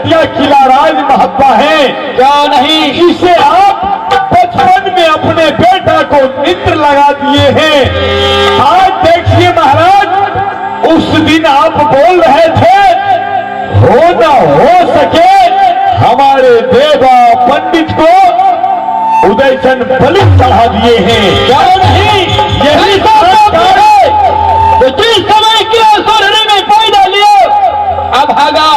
दिया किला राज महात्मा है, क्या नहीं? इसे आप बचपन में अपने बेटा को मित्र लगा दिए हैं। आज देखिए महाराज, उस दिन आप बोल रहे थे हो न हो सके हमारे देवा पंडित को उदयचंद बलि चढ़ा दिए हैं। क्या नहीं? यही तो है तो जिस समय किया सोरने में पैदा लिया, अब भागा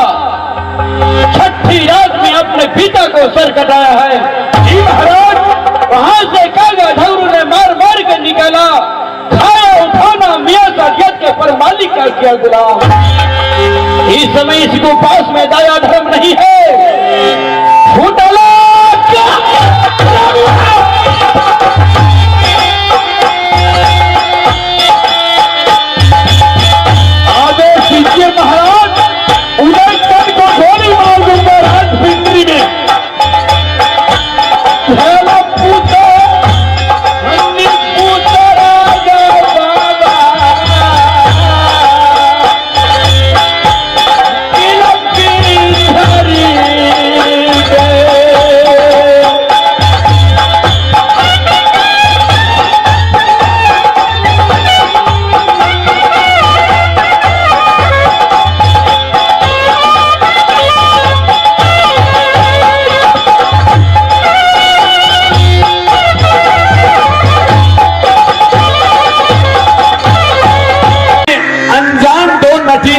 छठी रात में अपने पिता को सर कटाया है। जी महाराज, वहां से कागा ढौरू ने मार मार के निकाला, खाया उठाना मियां सादियत के पर मालिक का किया गुलाम। इस समय इसको पास में दया धर्म नहीं है। फूटला आदेश दीजिए महाराज, उदयचंद को गोली मार दूंगा राजपिंडरी में।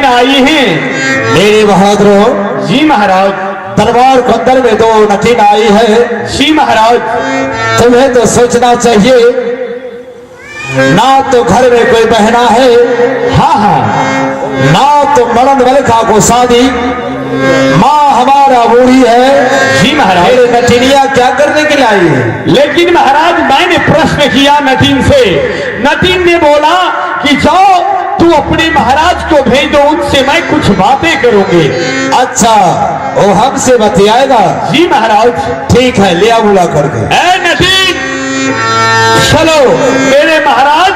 आई हैं। मेरे बहादुरों, जी महाराज। दरबार के अंदर में दो नटीन आई है। जी महाराज। तुम्हें तो सोचना चाहिए, ना तो घर में कोई बहना है, हाँ हाँ, ना तो मरण मलका को शादी, माँ हमारा बूढ़ी है। जी महाराज। मेरे नटीनिया क्या करने के लिए आई है? लेकिन महाराज मैंने प्रश्न किया नटीन से, नटीन ने बोला कि जाओ तू अपने महाराज को भेज दो, उनसे मैं कुछ बातें करूंगी। अच्छा, वो हमसे बतियाएगा? जी महाराज। ठीक है, लिया बुला करके। ए नटीन, चलो मेरे महाराज,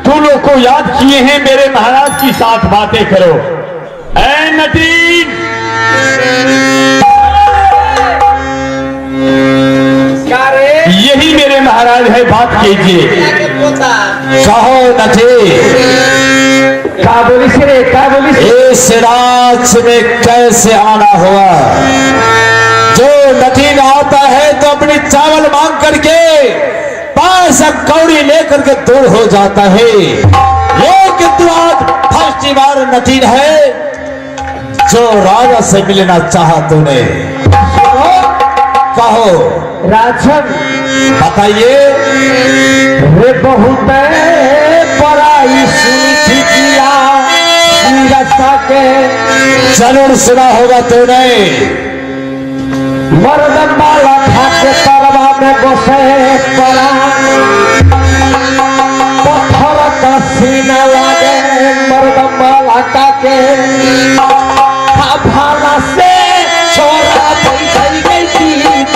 तू लोग को याद किए हैं, मेरे महाराज की साथ बातें करो। ए नटीन, यही मेरे महाराज है, बात कीजिए। कहो नटी, क्या बोलिस रे, क्या बोलिस? इस राज्य में कैसे आना हुआ? जो नटीन आता है तो अपनी चावल मांग करके पैसा कौड़ी लेकर के दूर हो जाता है। लेकिन तू आज फर्स्ट बार नटीन है जो राजा से मिलना चाहा तूने। कहो राजन, बताइए। वे बहुत बड़ाई सुनी थी किया के जरूर सुना होगा तूने। मर्दन वाला खाके तरवा में बसे पड़ा, पत्थर का सीना लागे मर्दन वाला काके, भाला से छोरा बैठ गई थी।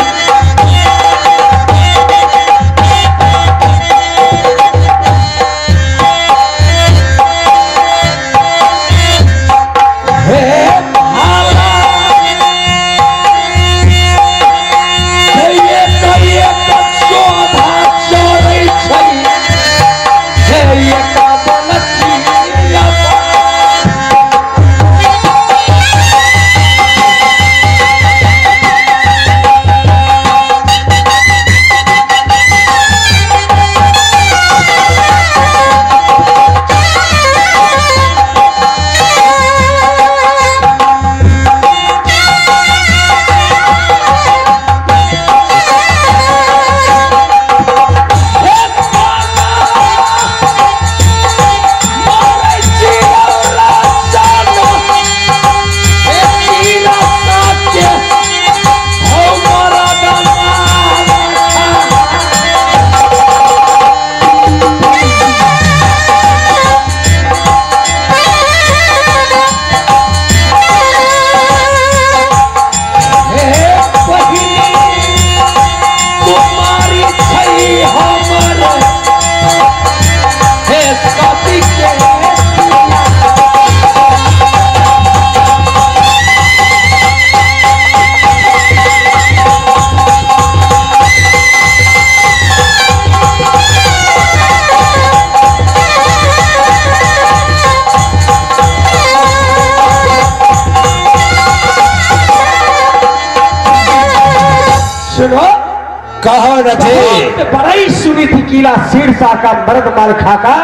कहो न थे। बड़ाई सुनी थी किला सिरसा का मर्द मालखा का,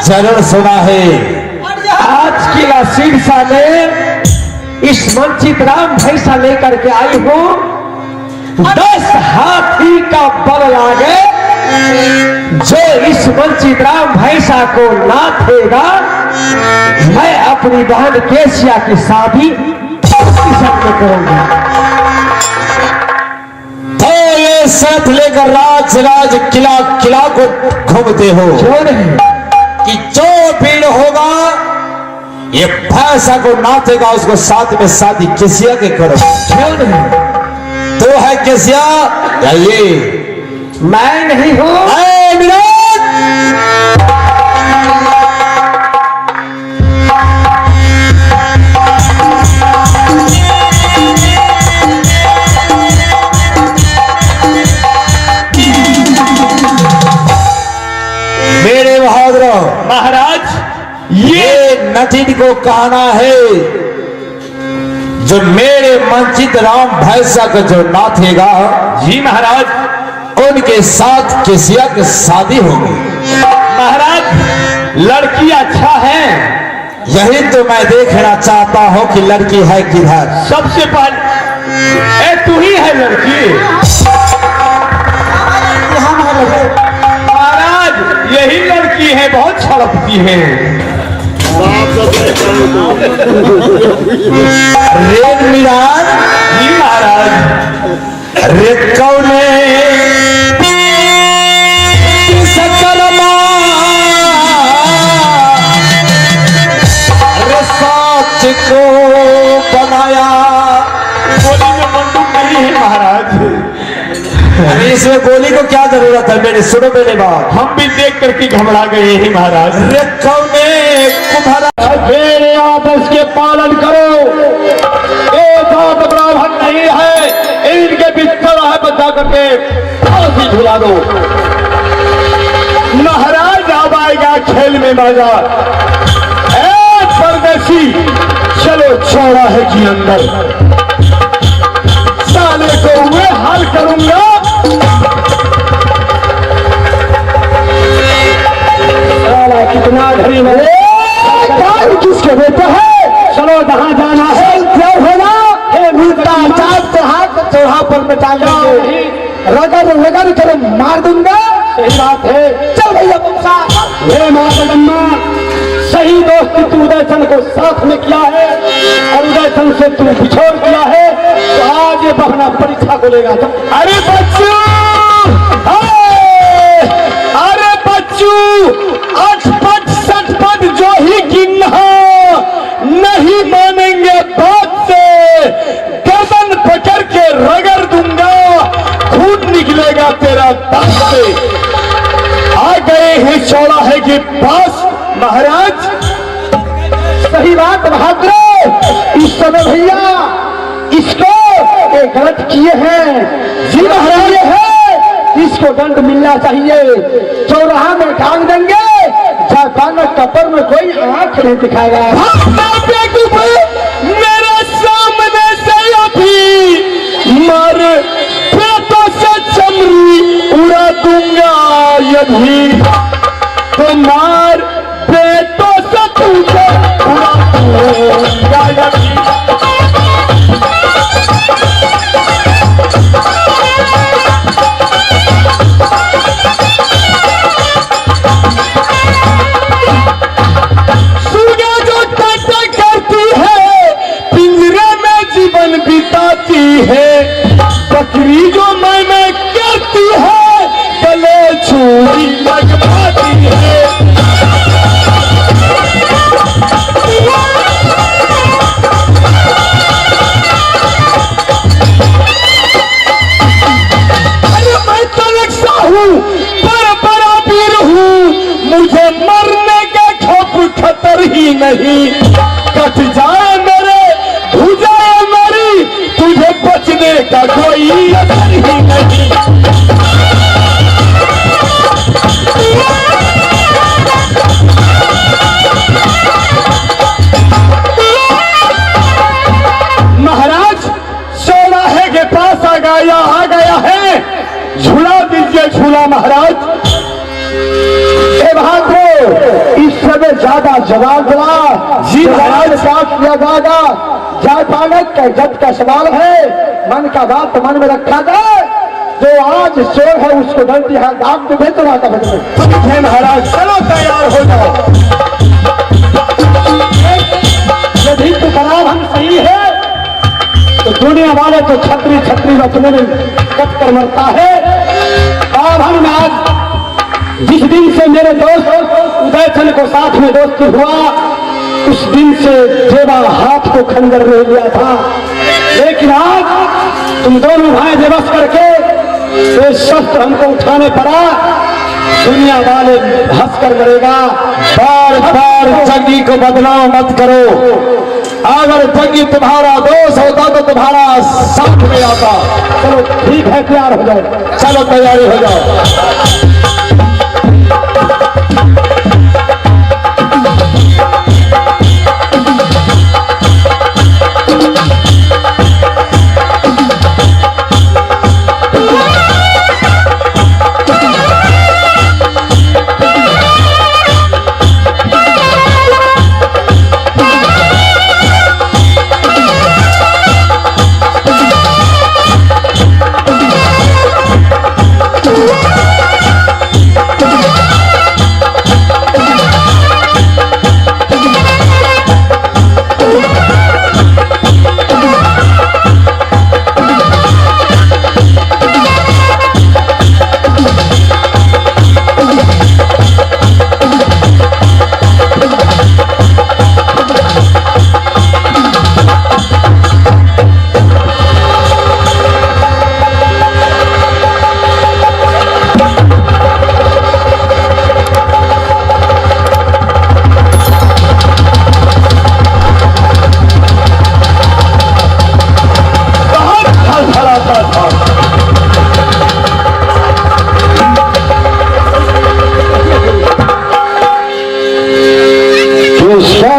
जरूर सुना है। आज किला सिरसा में इस वंचित राम भैंसा लेकर के आई हूं। 10 हाथी का बल लागे, जो इस वंचित राम भैंसा को नाथेगा, मैं अपनी बहन केसिया की शादी में करूंगा। तो ये साथ लेकर राज राज किला किला को घूमते हो क्यों नहीं? कि जो भीड़ होगा ये भैंसा को नाचेगा, उसको साथ में शादी केसिया के करो। क्यों नहीं? तो है केसिया या ये? मैं नहीं हूं। ऐ विराट! मेरे बहादुर महाराज, ये नटिन को कहना है जो मेरे वंचित राम भैंसा को जो नाथेगा, जी महाराज, उनके साथ केसिया की शादी होगी। महाराज लड़की अच्छा है। यही तो मैं देखना चाहता हूं कि लड़की है किधर। सबसे पहले तू ही है लड़की। महाराज यही लड़की है, बहुत छड़कती है। रे मिराज, जी महाराज, रे कौने को बनाया। गोली में बंदूक नहीं है महाराज। अरे इसमें गोली को क्या जरूरत है? मेरे सुनो मेरे बात। हम भी देख करके घबरा गए हैं महाराज। रे कौने कुम्हारा, मेरे आदेश के पालन करो। एक हाथ ब्राह्मण नहीं है, इनके बिस्तर है, बचा करके फांसी झुला दो। महाराज अब आएगा खेल में मजा। परदेसी चलो चौराहे के अंदर, साले को मैं हल करूंगा। कितना घड़ी में किसके बेटा है? चलो जहां जाना है क्या होगा? चौहा पर बैठा लेंगे, रगड़ रगड़ चलो मार दूंगा। सही बात है। चल भैया बंसा, हे माँ जगन्मा, सही दोस्ती तू उदयसन को साथ में किया है और उदयसन से तू बिछोड़ किया है, तो आज ये बहना परीक्षा को लेगा। अरे बच्चू, अरे बच्चू, अटपट सटपट जो ही गिन्हा नहीं मानेंगे बात से, गर्दन पकड़ के रगड़ दूंगा, खून निकलेगा तेरा दांत से। आ गए हैं चौराहे के पास महाराज। सही बात बहादुर, इस समय भैया इसको ये गलत किए हैं। जी महाराज, ये है, इसको दंड मिलना चाहिए। चौराहा में टांग देंगे, जापान कपर में कोई आंख नहीं दिखाएगा। मेरे सामने से अभी मार पेटों से चमड़ी उड़ा दूंगा, यदि तो मार पेटों से तुझे उड़ा दूंगा, यदि। है बकरी जो मैंने करती है, गले छुरी लगवाती है। अरे मैं तो रक्षा हूँ, बड़ा वीर हूँ, मुझे मरने का खौफ खतर ही नहीं। कट जाए मेरे, भुजाए मेरी, तुझे बचने का कोई असर ही नहीं। महाराज चौराहे के पास आ गया है, झूला मैं छूला महाराज। इस समय ज्यादा जवाब दिला जी महाराज। साफ किया जाएगा। जय पालक का इज्जत का सवाल है, मन का बात मन में रखा जाए। जो आज चोर है उसको गलती है दाग तो बेहतर आता है महाराज। चलो तैयार हो जाओ। यदि तो खराब हम सही है तो दुनिया वाले तो छतरी छतरी रचने में कट कर मरता है। अब हम आज जिस दिन से मेरे दोस्त उदयचंद को साथ में दोस्ती हुआ, उस दिन से देवा हाथ को खंजर ले लिया था, लेकिन आज तुम दोनों भाई दिवस करके ये शस्त्र हमको उठाने पड़ा। दुनिया वाले हंस कर मरेगा। बार बार जंगी को बदनाम मत करो। अगर जंगी तुम्हारा दोस्त होता तो तुम्हारा साथ में आता। चलो ठीक है, तैयार हो जाए। चलो तैयारी हो जाओ।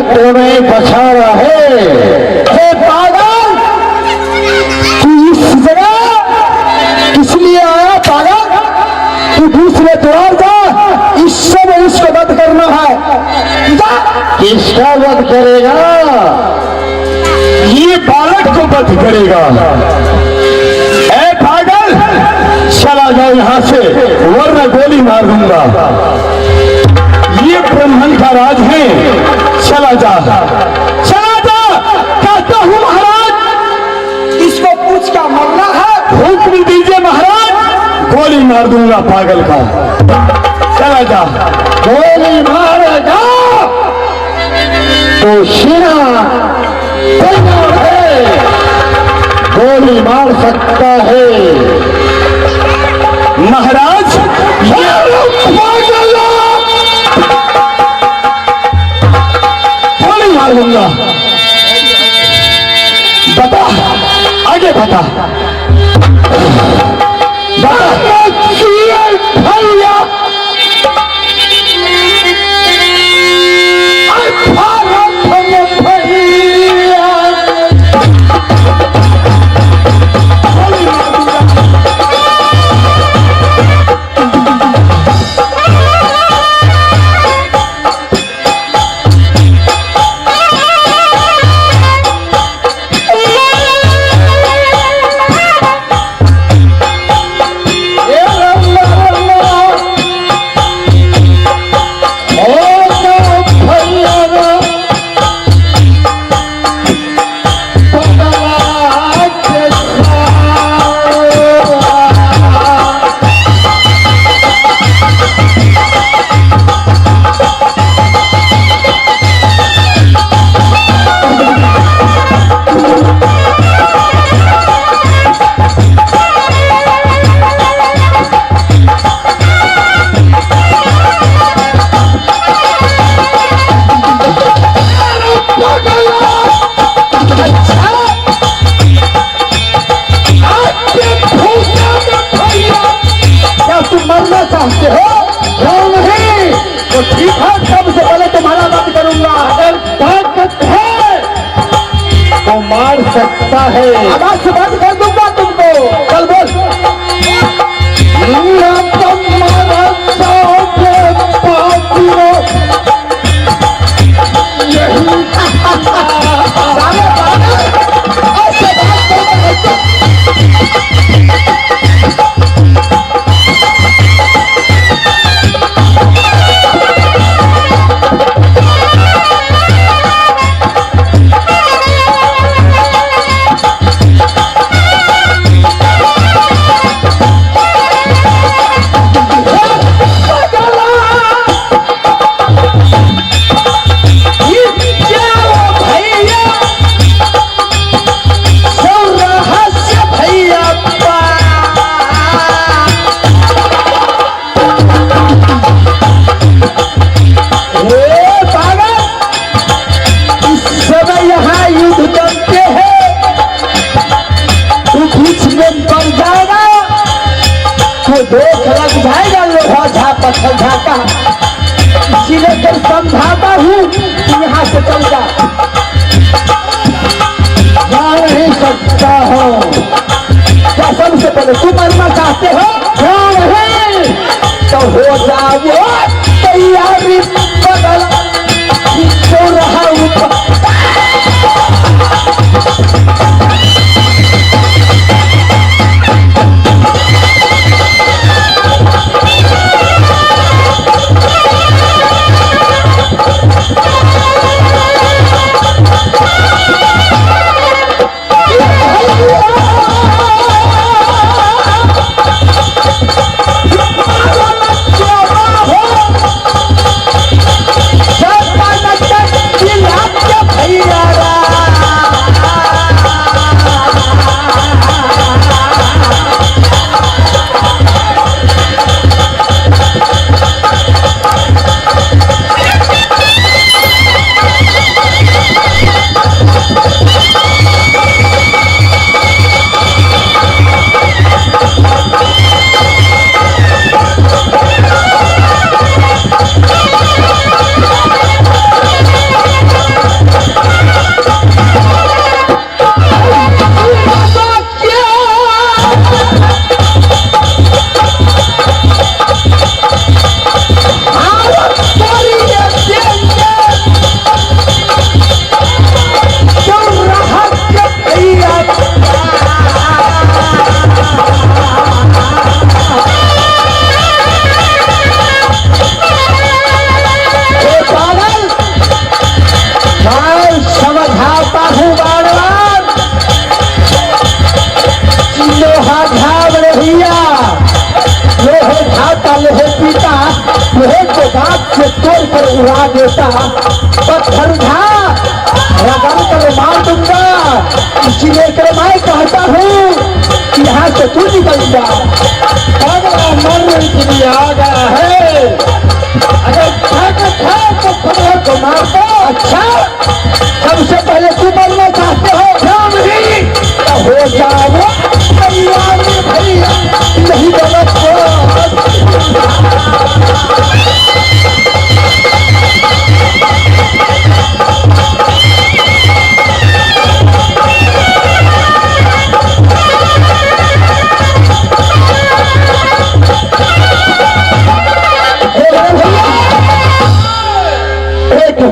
तुम्हें बचा रहा है। पागल, तू इस जगह किस लिए आया? पागल, तू दूसरे द्वार जा। इस समय इसको वध करना है। किसका वध करेगा? ये बालक को वध करेगा। ए पागल, चला जाओ यहां से वरना गोली मार दूंगा। ये ब्राह्मण का राज है। चला जा, चला जा कहता हूं महाराज। इसको पूछ क्या मरना है? हुक्म दीजिए महाराज, गोली मार दूंगा पागल का। चला जा। गोली मारेगा तो शिरा तैयार है, गोली मार सकता है महाराज। गोली मार दूंगा। बता, आगे बता। भैया चाहते हो? क्यों नहीं? तो ठीक है, सबसे पहले तुम्हारा बात करूंगा। अगर ताकत है तो मार सकता है। आवाज से बात कर दूंगा तुमको। चल बोल। पत्थर झाका, इसीलिए तो समझाता हूँ यहाँ से चल जा नहीं सकता हो। क्या सबसे पहले तुम मरना चाहते हो? नहीं तो हो जाओ तैयारी बदल तो रहा ऊपर। उड़ा देता पत्थर था रगड़ कर मार दूंगा। इसीलिए कर मैं कहता हूँ यहाँ से तू निकल जा। मरने के लिए आ गया है, अगर ताकत है तो पत्थर को मार दो। अच्छा सबसे पहले तू मरना चाहते हो? क्यों नहीं तो हो जाओ तैयार भैया नहीं गलत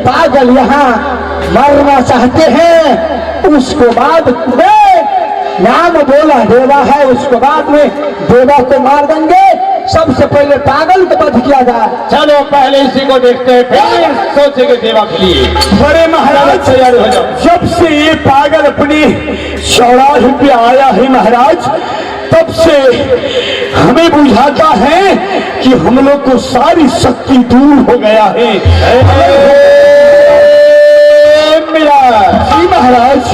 पागल यहाँ मरना चाहते हैं। उसको बाद नाम बोला देवा है, उसको बाद में देवा को मार देंगे। सबसे पहले पागल को वध किया जाए। चलो पहले इसी को देखते हैं, फिर सोचेंगे देवा के लिए। बड़े महाराज तैयार हो जाओ। जब से ये पागल अपनी चौराहे पे आया है महाराज, तब से हमें बुझाता है कि हम लोग को सारी शक्ति दूर हो गया है। जी महाराज,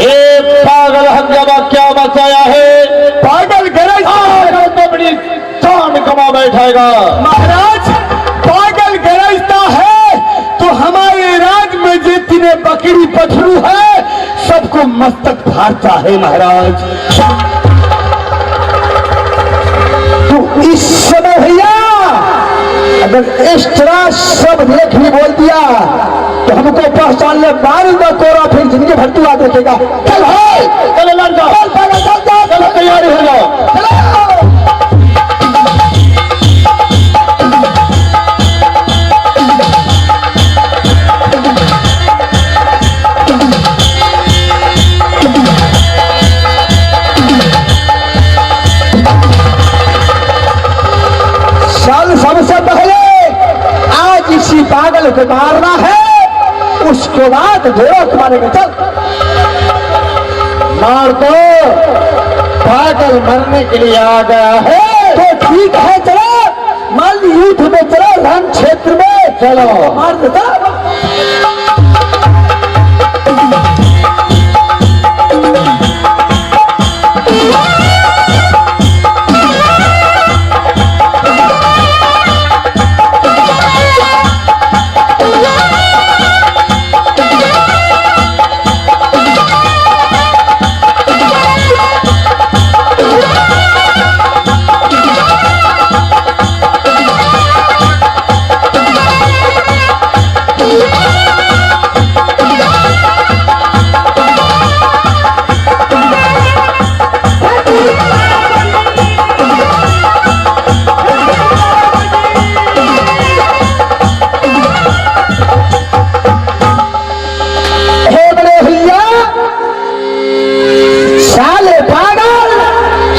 ये पागल हंगामा क्या मचाया है? पागल गरज तो बड़ी जान कमा बैठेगा। महाराज पागल गरजता है तो हमारे राज में जितने बकरी पथरू है सबको मस्तक फाड़ता है महाराज। तो इस समय भैया अगर एक्स्ट्रा सब लेख भी बोल दिया तो हमको पहचान ले, मार दो कोरा, फिर जिंदगी भर तू आ देखेगा। चल भाई चलो लड़ जाओ, चल तैयारी हो जाओ। चलो मार दो, पागल मरने के लिए आ गया है। तो ठीक है, चलो मान युद्ध में चलो, रण क्षेत्र में चलो मार देता।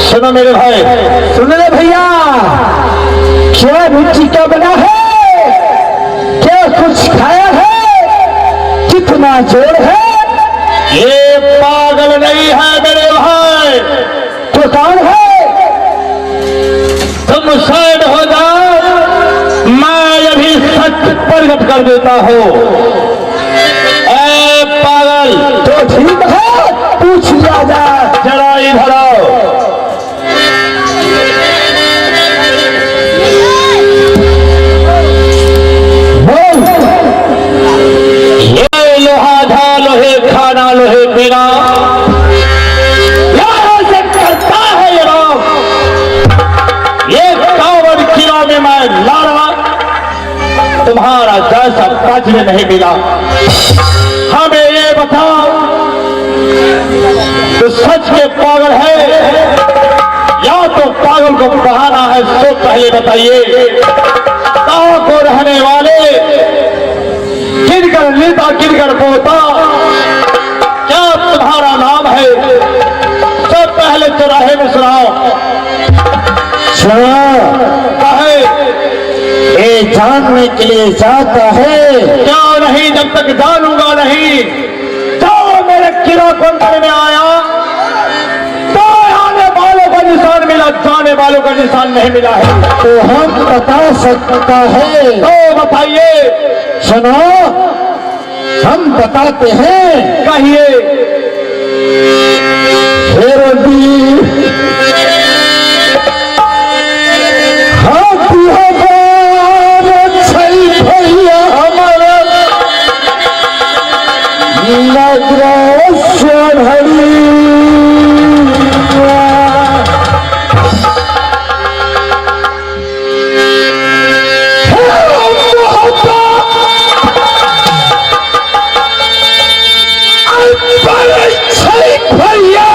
सुनो मेरे भाई, सुन ले भैया, क्या रुचि का बना है, क्या कुछ खाया है, कितना जोर है। ये पागल नहीं है मेरे भाई। तो कौन है? तुम साइड हो जाओ, मैं अभी सच प्रकट कर देता हूँ। ए पागल, तो ठीक है, पूछ लिया जाए। जरा इधर आओ। लोहा था, लोहे खाना, लोहे पीना, यहां से करता है ये राम। ये 51 किलो में मैं लाड़ा, तुम्हारा जैसा काज में नहीं मिला। हमें ये बताओ, तो सच में पागल है या तो पागल को बहाना है? सो पहले बताइए, गांव को रहने वाले किनकर नेता, किनकर पोता, क्या तुम्हारा नाम है? सब पहले चौराहे में सुनाओ। कहे ये जानने के लिए जाता है क्या? नहीं, जब तक जानूंगा नहीं। जाओ, मेरे किला को अंदर में आया तो आने वालों का निशान मिला, जाने वालों का निशान नहीं मिला है। तो हम बता सकता है। तो बताइए। सुनो, हम बताते हैं। कहिए। हाथी हजार छै भैया हमारा नगरेश्वर हरि। भैया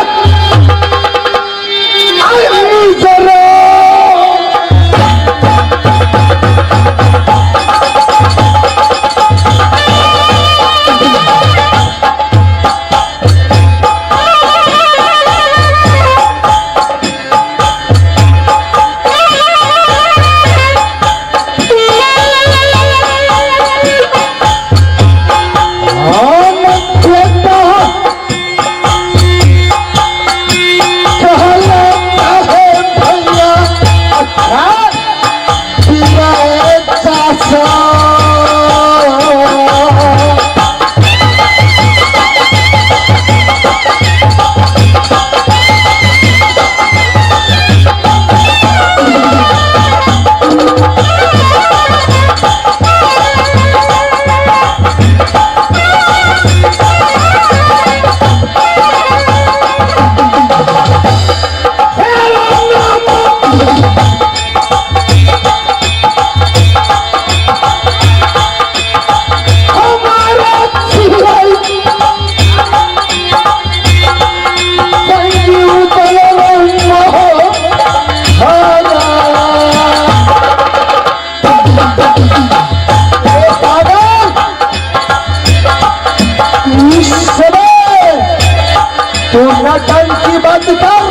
तू नौटंकी बंद कर,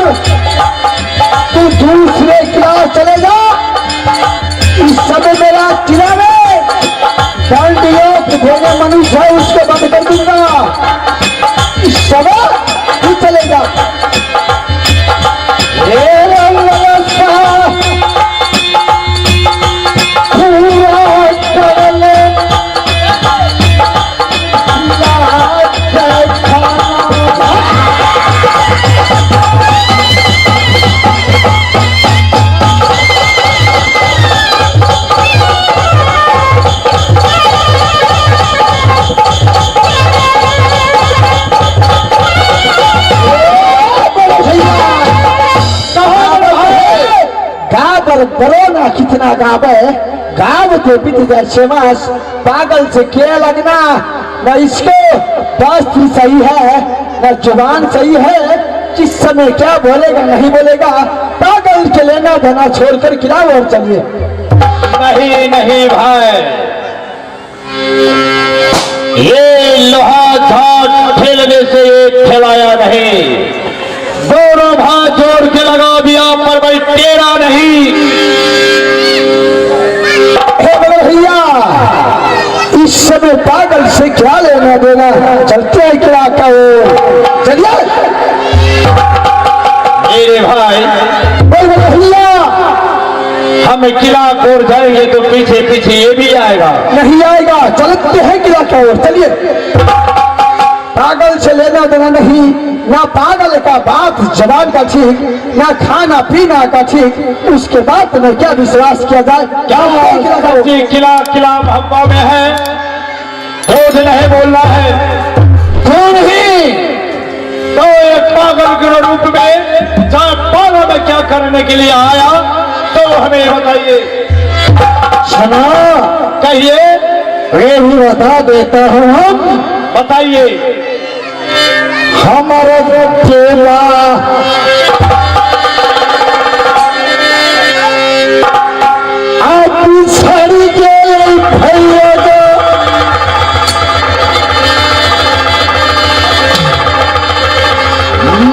तू दूसरे क्लास चले जा। इस समय मेरा किला में दंड योग भेजे मनुष्य है, उसको बंद कर दूंगा। इस समय तू चले जा। बरो ना कितना गावे, गाव तो बीत जाए 6 मास। पागल से क्या लगना, न इसको वस्त्र सही है न जुबान सही है, किस समय क्या बोलेगा नहीं बोलेगा। पागल के लेना देना छोड़कर खिलाओ और चलिए। नहीं नहीं भाई, ये लोहा झाट ठेलने से एक ठेलाया नहीं, दोनों भाई जोड़ के लगा दिया पर भाई टेरा नहीं। हे बड़े भैया, इस समय पागल से क्या लेना देना, चलते हैं किला का ओर, चलिए। मेरे भाई बड़े भैया, हम किला की ओर जाएंगे तो पीछे पीछे ये भी आएगा। नहीं आएगा, चलते हैं किला का ओर, चलिए। पागल से लेना देना नहीं, ना पागल का बात जवान का ठीक, ना खाना पीना का ठीक, उसके बाद में क्या विश्वास किया जाए। क्या जी किला किला हवा में है, रोज नहीं बोलना है। क्यों नहीं? तो एक पागल के रूप में जहाँ पागल में क्या करने के लिए आया तो हमें बताइए। सुना, कहिए, ये भी बता देता हूँ हम, बताइए। हमारा केला आप छड़ी के भैया को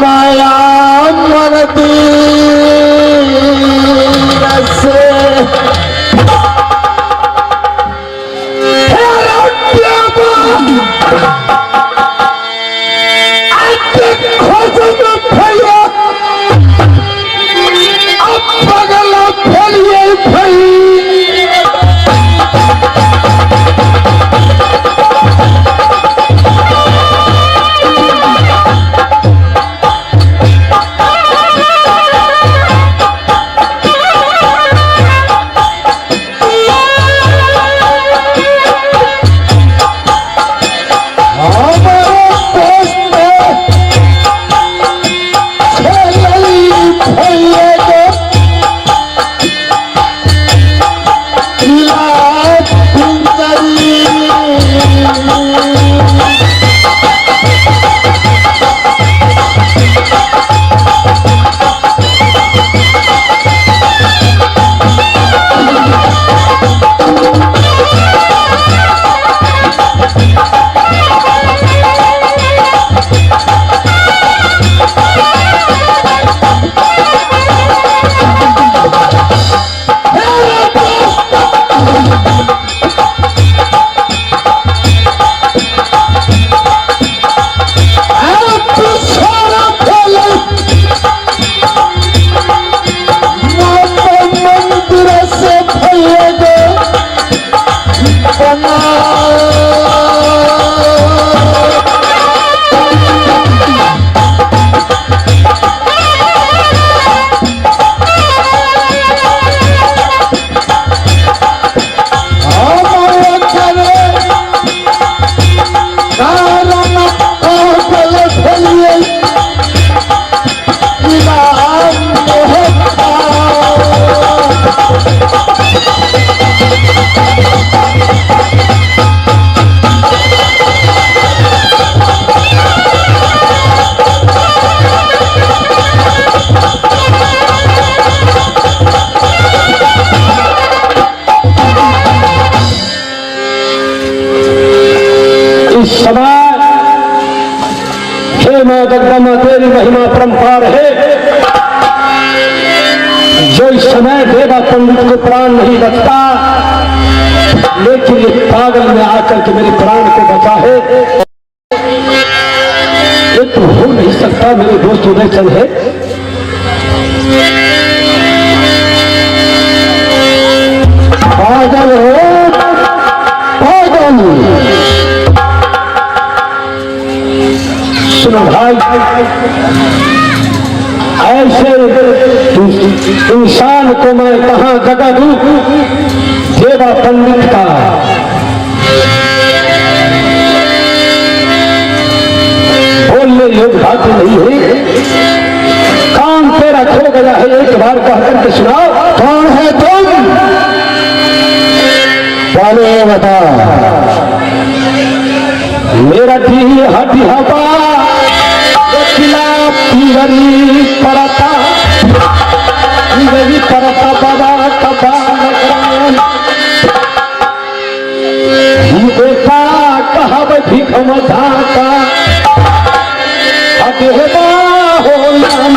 माया मनती से जगदम्बा तेरी महिमा परंपार है। जो इस समय देवा पंडित को प्राण नहीं बचता, लेकिन ये पागल में आकर के मेरे प्राण को बचा है। ये तो हो नहीं सकता मेरे दोस्त उदयचंद है। पागल हो, पागल। सुनो भाई, ऐसे इंसान को मैं कहां जगह दूं देवा पंडित का। बोलने योग्य बात नहीं है, काम तेरा खो गया है, एक बार कह करके सुनाओ। कौन है पहले बता। मेरा दी हटी हवा किला पीगरी परता बाबा कबा देखा कहा भिख मजाता अदेवा हो नाम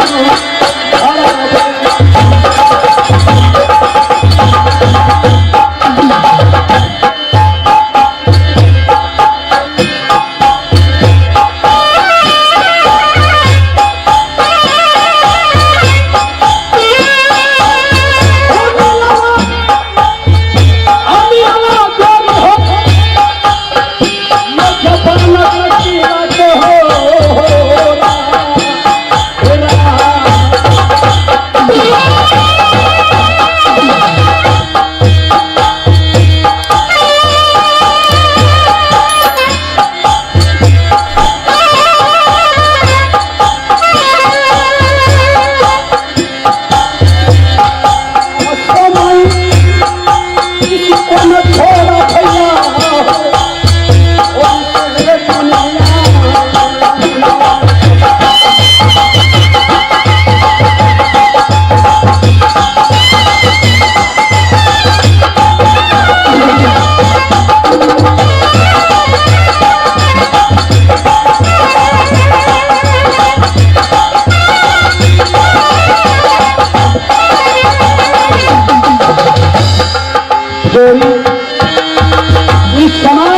इस समय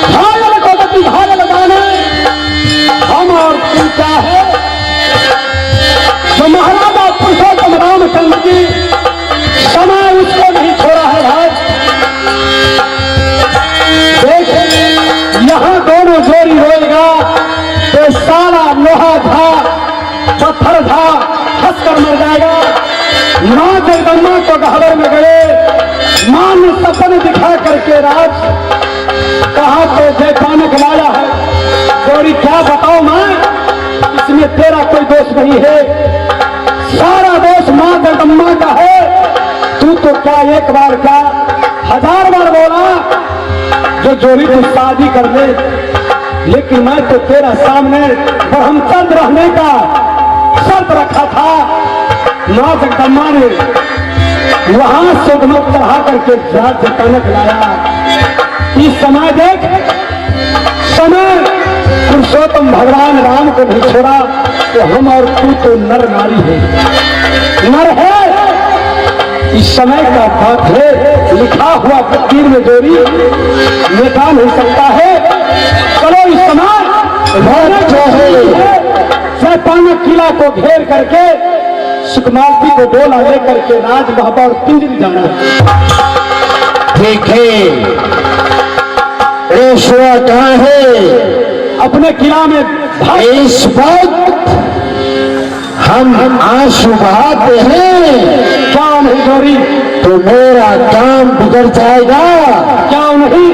घायल को गति घायल लगाने हम और तुम क्या है जो महाराजा पुरुषोत्तम रामचंद्र जी समय उसको नहीं छोड़ा है भाई। देख यहाँ दोनों जोड़ी रोएगा तो सारा लोहा था पत्थर था फंस कर मर जाएगा। माँ जगदम्बा को गहबर में गए मां ने सपन दिखा करके राज कहा तो जयपानक लाया है। गौरी क्या बताओ मां इसमें तेरा कोई दोष नहीं है सारा दोष मां जगदम्बा का है। तू तो क्या एक बार क्या 1000 बार बोला जो जोड़ी तू शादी कर ले लेकिन मैं तो तेरा सामने ब्रह्मचर्य रहने का शर्त रखा था। मां जगदम्बा ने वहां से चढ़ा करके जयपानक लाया। इस समय देख समय पुरुषोत्तम भगवान राम को नहीं छोड़ा तो हम और तू तो नर नारी है नर है। इस समय का बात है लिखा हुआ तकदीर में जोड़ी मिटा नहीं सकता है। चलो इस समय जयपानक किला को घेर करके सुकमावती को डोला लेकर के राजमहल और पिंजरी जाना ठीक है। रेशवा कहाँ है? अपने किला में इस वक्त हम आंसू बहाते हैं क्या नहीं गौरी तो मेरा काम बिगड़ जाएगा। क्या नहीं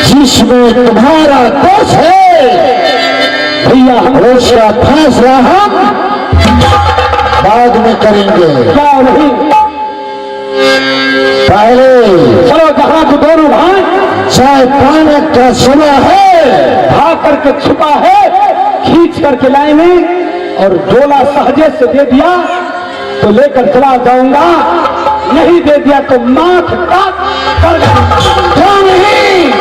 जिसमें तुम्हारा दोष है भैया हम उसका फैसला हम बाद में करेंगे। क्या नहीं पहले चलो जहां को दोनों भाई जयपानक का सुना है भाग करके छुपा है खींच करके लाएंगे और डोला सहजे से दे दिया तो लेकर चला जाऊंगा नहीं दे दिया तो माथ काट कर क्या नहीं।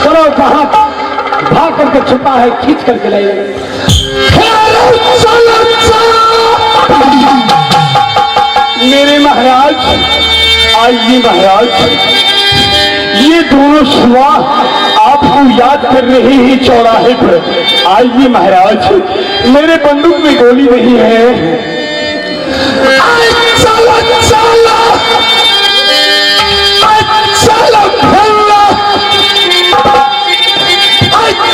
चलो जहां भाग करके छुपा है खींच करके लाएंगे। मेरे महाराज आइए महाराज ये दोनों सुबह आपको याद कर रहे हैं चौराहे पर। आइए महाराज मेरे बंदूक में गोली नहीं है। चलो चलो चलो भल्ला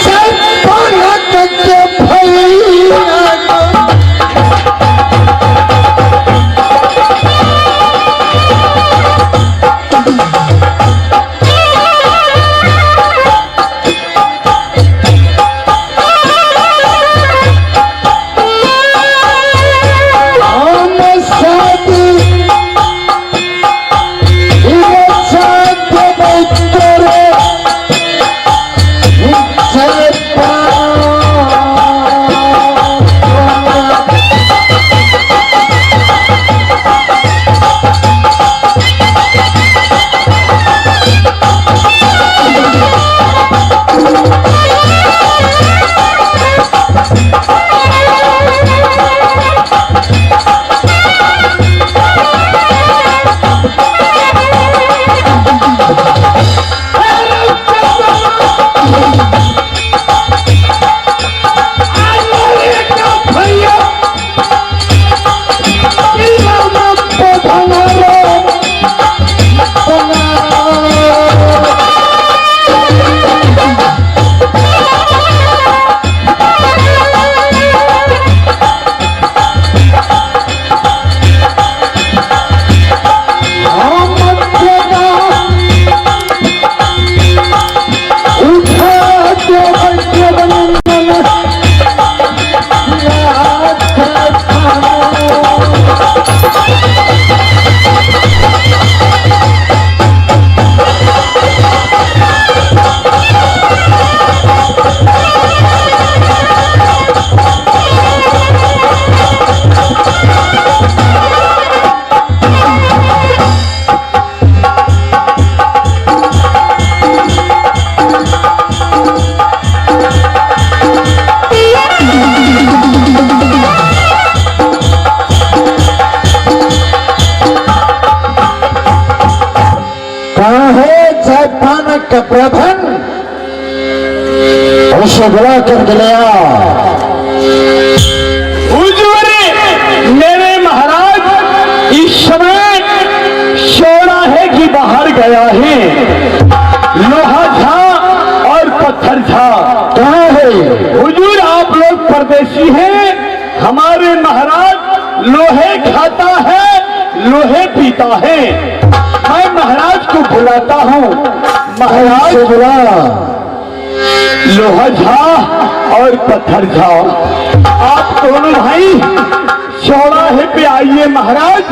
जयपानक के भैया का प्रधान उसे बुला कर गया। हुजूर मेरे महाराज इस समय चौराहे की बाहर गया है। लोहा झा और पत्थर झा कहाँ है? हुजूर आप लोग परदेसी हैं, हमारे महाराज लोहे खाता है लोहे पीता है। मैं महाराज को बुलाता हूँ। महाराज से बुला। लोहा झा और पत्थर झा आप दोनों भाई चौराहे पे आइए। महाराज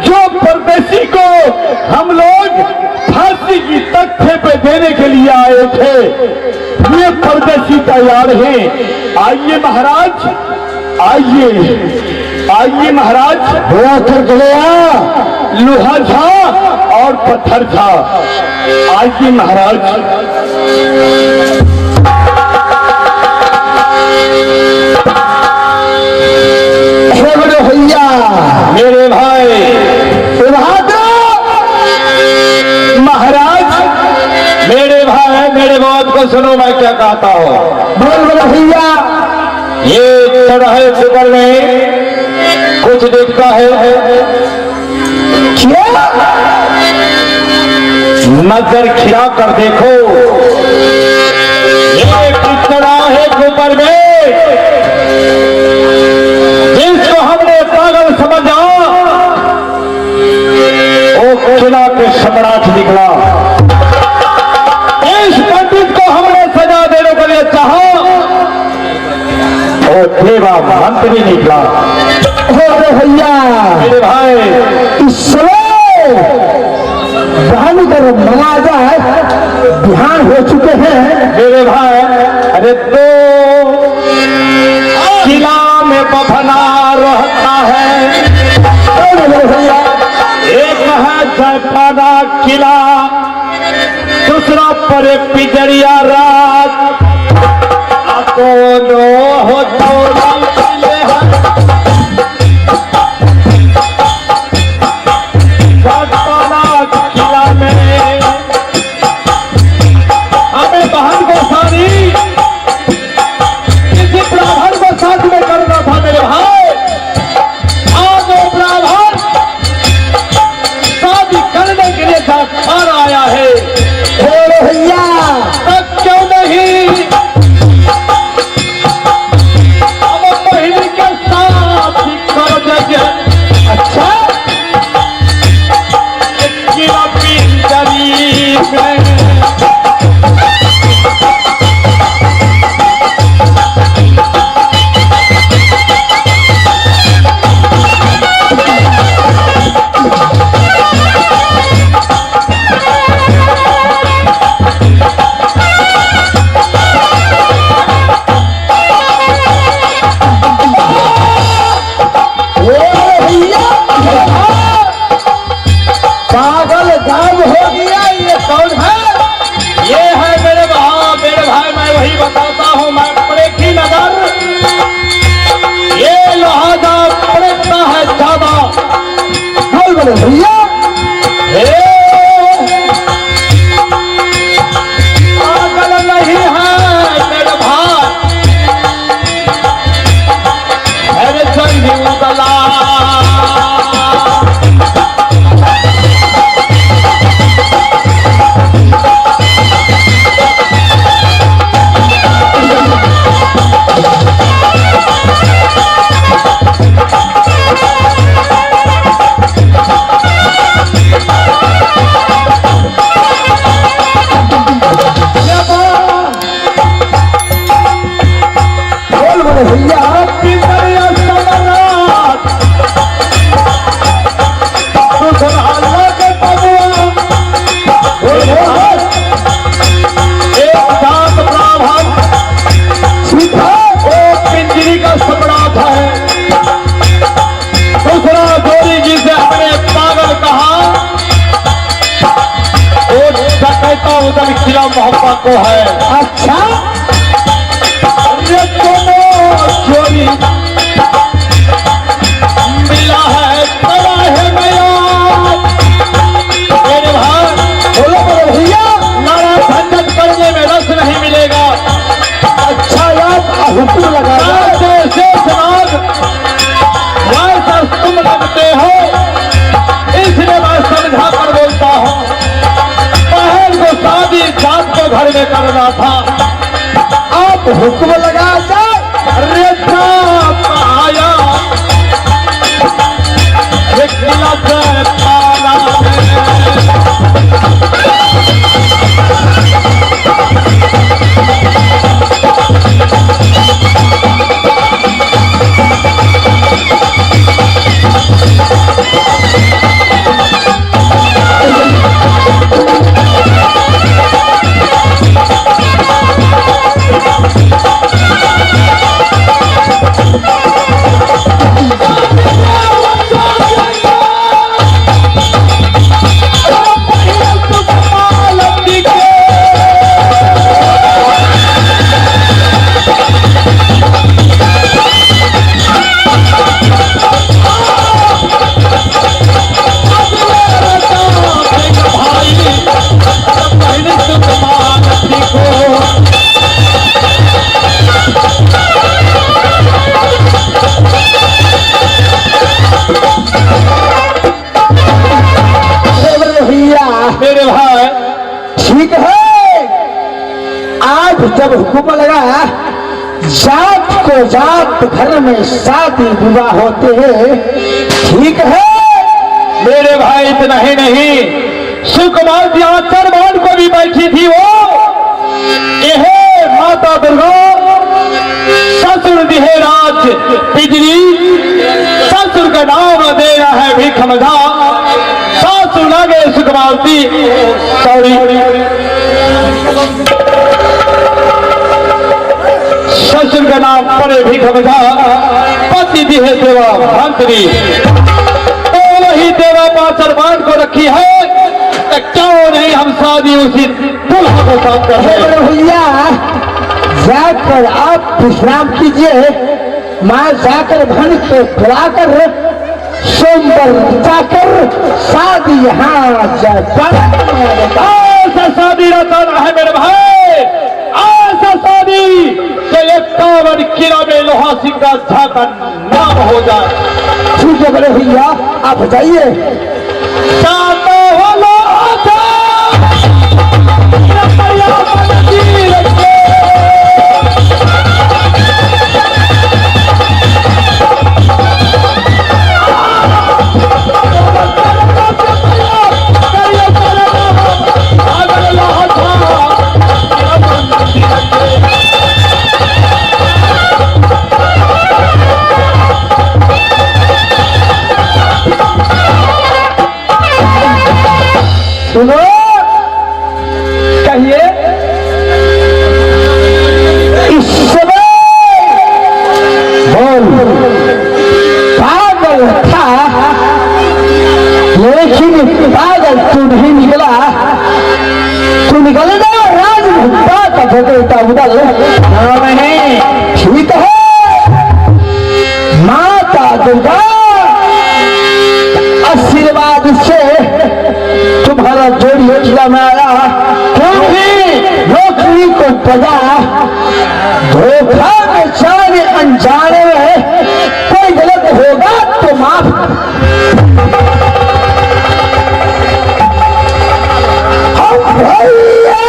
जो परदेसी को हम लोग फांसी की तख्ते पे देने के लिए आए थे, ये परदेसी तैयार हैं। आइए महाराज, आइए आइए महाराज। बुला कर गया। लोहा झा और पत्थर झा आइए महाराज। भैया मेरे भाई महाराज, मेरे भाई मेरे बात को सुनो, मैं क्या कहता हूँ। बोल बोलो भैया। ये चढ़ाए ऊपर में कुछ दिखता है क्या? नजर खिला कर देखो। ये चढ़ाए ऊपर में जिसको हमने पागल समझा वो किला के सम्राट निकला। इस पंडित को हमने सजा देने के लिए चाहा और देवा मंत्री निकला। भैया मेरे भाई भानु का मनाजा ध्यान हो चुके हैं। मेरे भाई, अरे तो किला में बफना रहता है। भैया एक है जयपाना किला, दूसरा पर पिजरिया रात। दोनों हो किला में हमें बहन को सारी किसी ब्राह्मण को साथ में करना था। मेरे भाई आज वो ब्राह्मण शादी करने के लिए बाहर आया है। भैया तब क्यों नहीं हम बहन के साथ ही कर देंगे। अच्छा किला पिंजरी में पागल गायब हो गया। ये कौन है? ये है मेरे भाई मैं वही बताता हूँ। मैं पड़ेगी नजर, ये लोहाजा पड़ता है ज्यादा। बोल बोलो भैया। पागल नहीं है मेरे भाई, अरे संगी उदला उधर खिला मोहब्बत को है। अच्छा ये दोनों चोरी मिला है तवा है मेरा। मेरे भाई बोलो बोलो भैया। नारा जात घर में शादी विवाह होते हैं, ठीक है। मेरे भाई इतना ही नहीं, सुकुमार जी आचर मान को भी बैठी थी वो, यह माता दुर्गा ससुर दिहे राज बिजली, ससुर का नाम दे रहा है भिखमगा, सासुर लागे सुकुमावती सॉरी ससुर का नाम पड़े भिखमगा, पति दिहे देवा मंत्री, तो वही देवा पाचर मान को रखी है, तो क्यों नहीं हम शादी उसी दुल्हा के साथ कर रहे हैं। भैया जाकर आप विश्राम कीजिए, मैं जाकर भन को खिलाकर सोमवार जाकर शादी यहाँ ऐसा शादी रचाना है मेरे भाई, ऐसा शादी तो 51 किलो में लोहा सिंह का झा का नाम हो जाए। ठीक है बड़े भैया, आप जाइए। चाहता हो लोहा था, सुनो, कहिए। इस समय बोल पागल था, लेकिन पागल तू नहीं निकला, तू निकल ना राजभक्ता का भगवता उदल नहीं, ठीक है। माता दुर्गा आशीर्वाद से तुम्हारा जोड़ी योजना में आया, क्योंकि नौकरी को बजा धोखा में जाने अनजाने में कोई गलत होगा तो माफ। भैया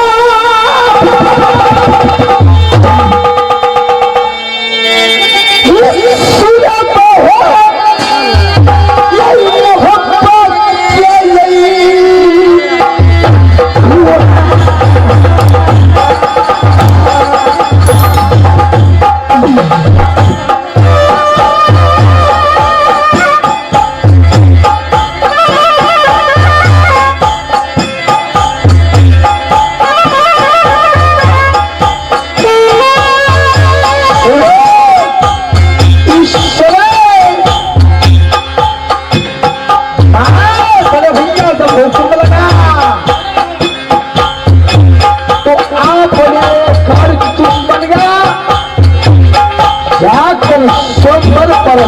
सोमवार पर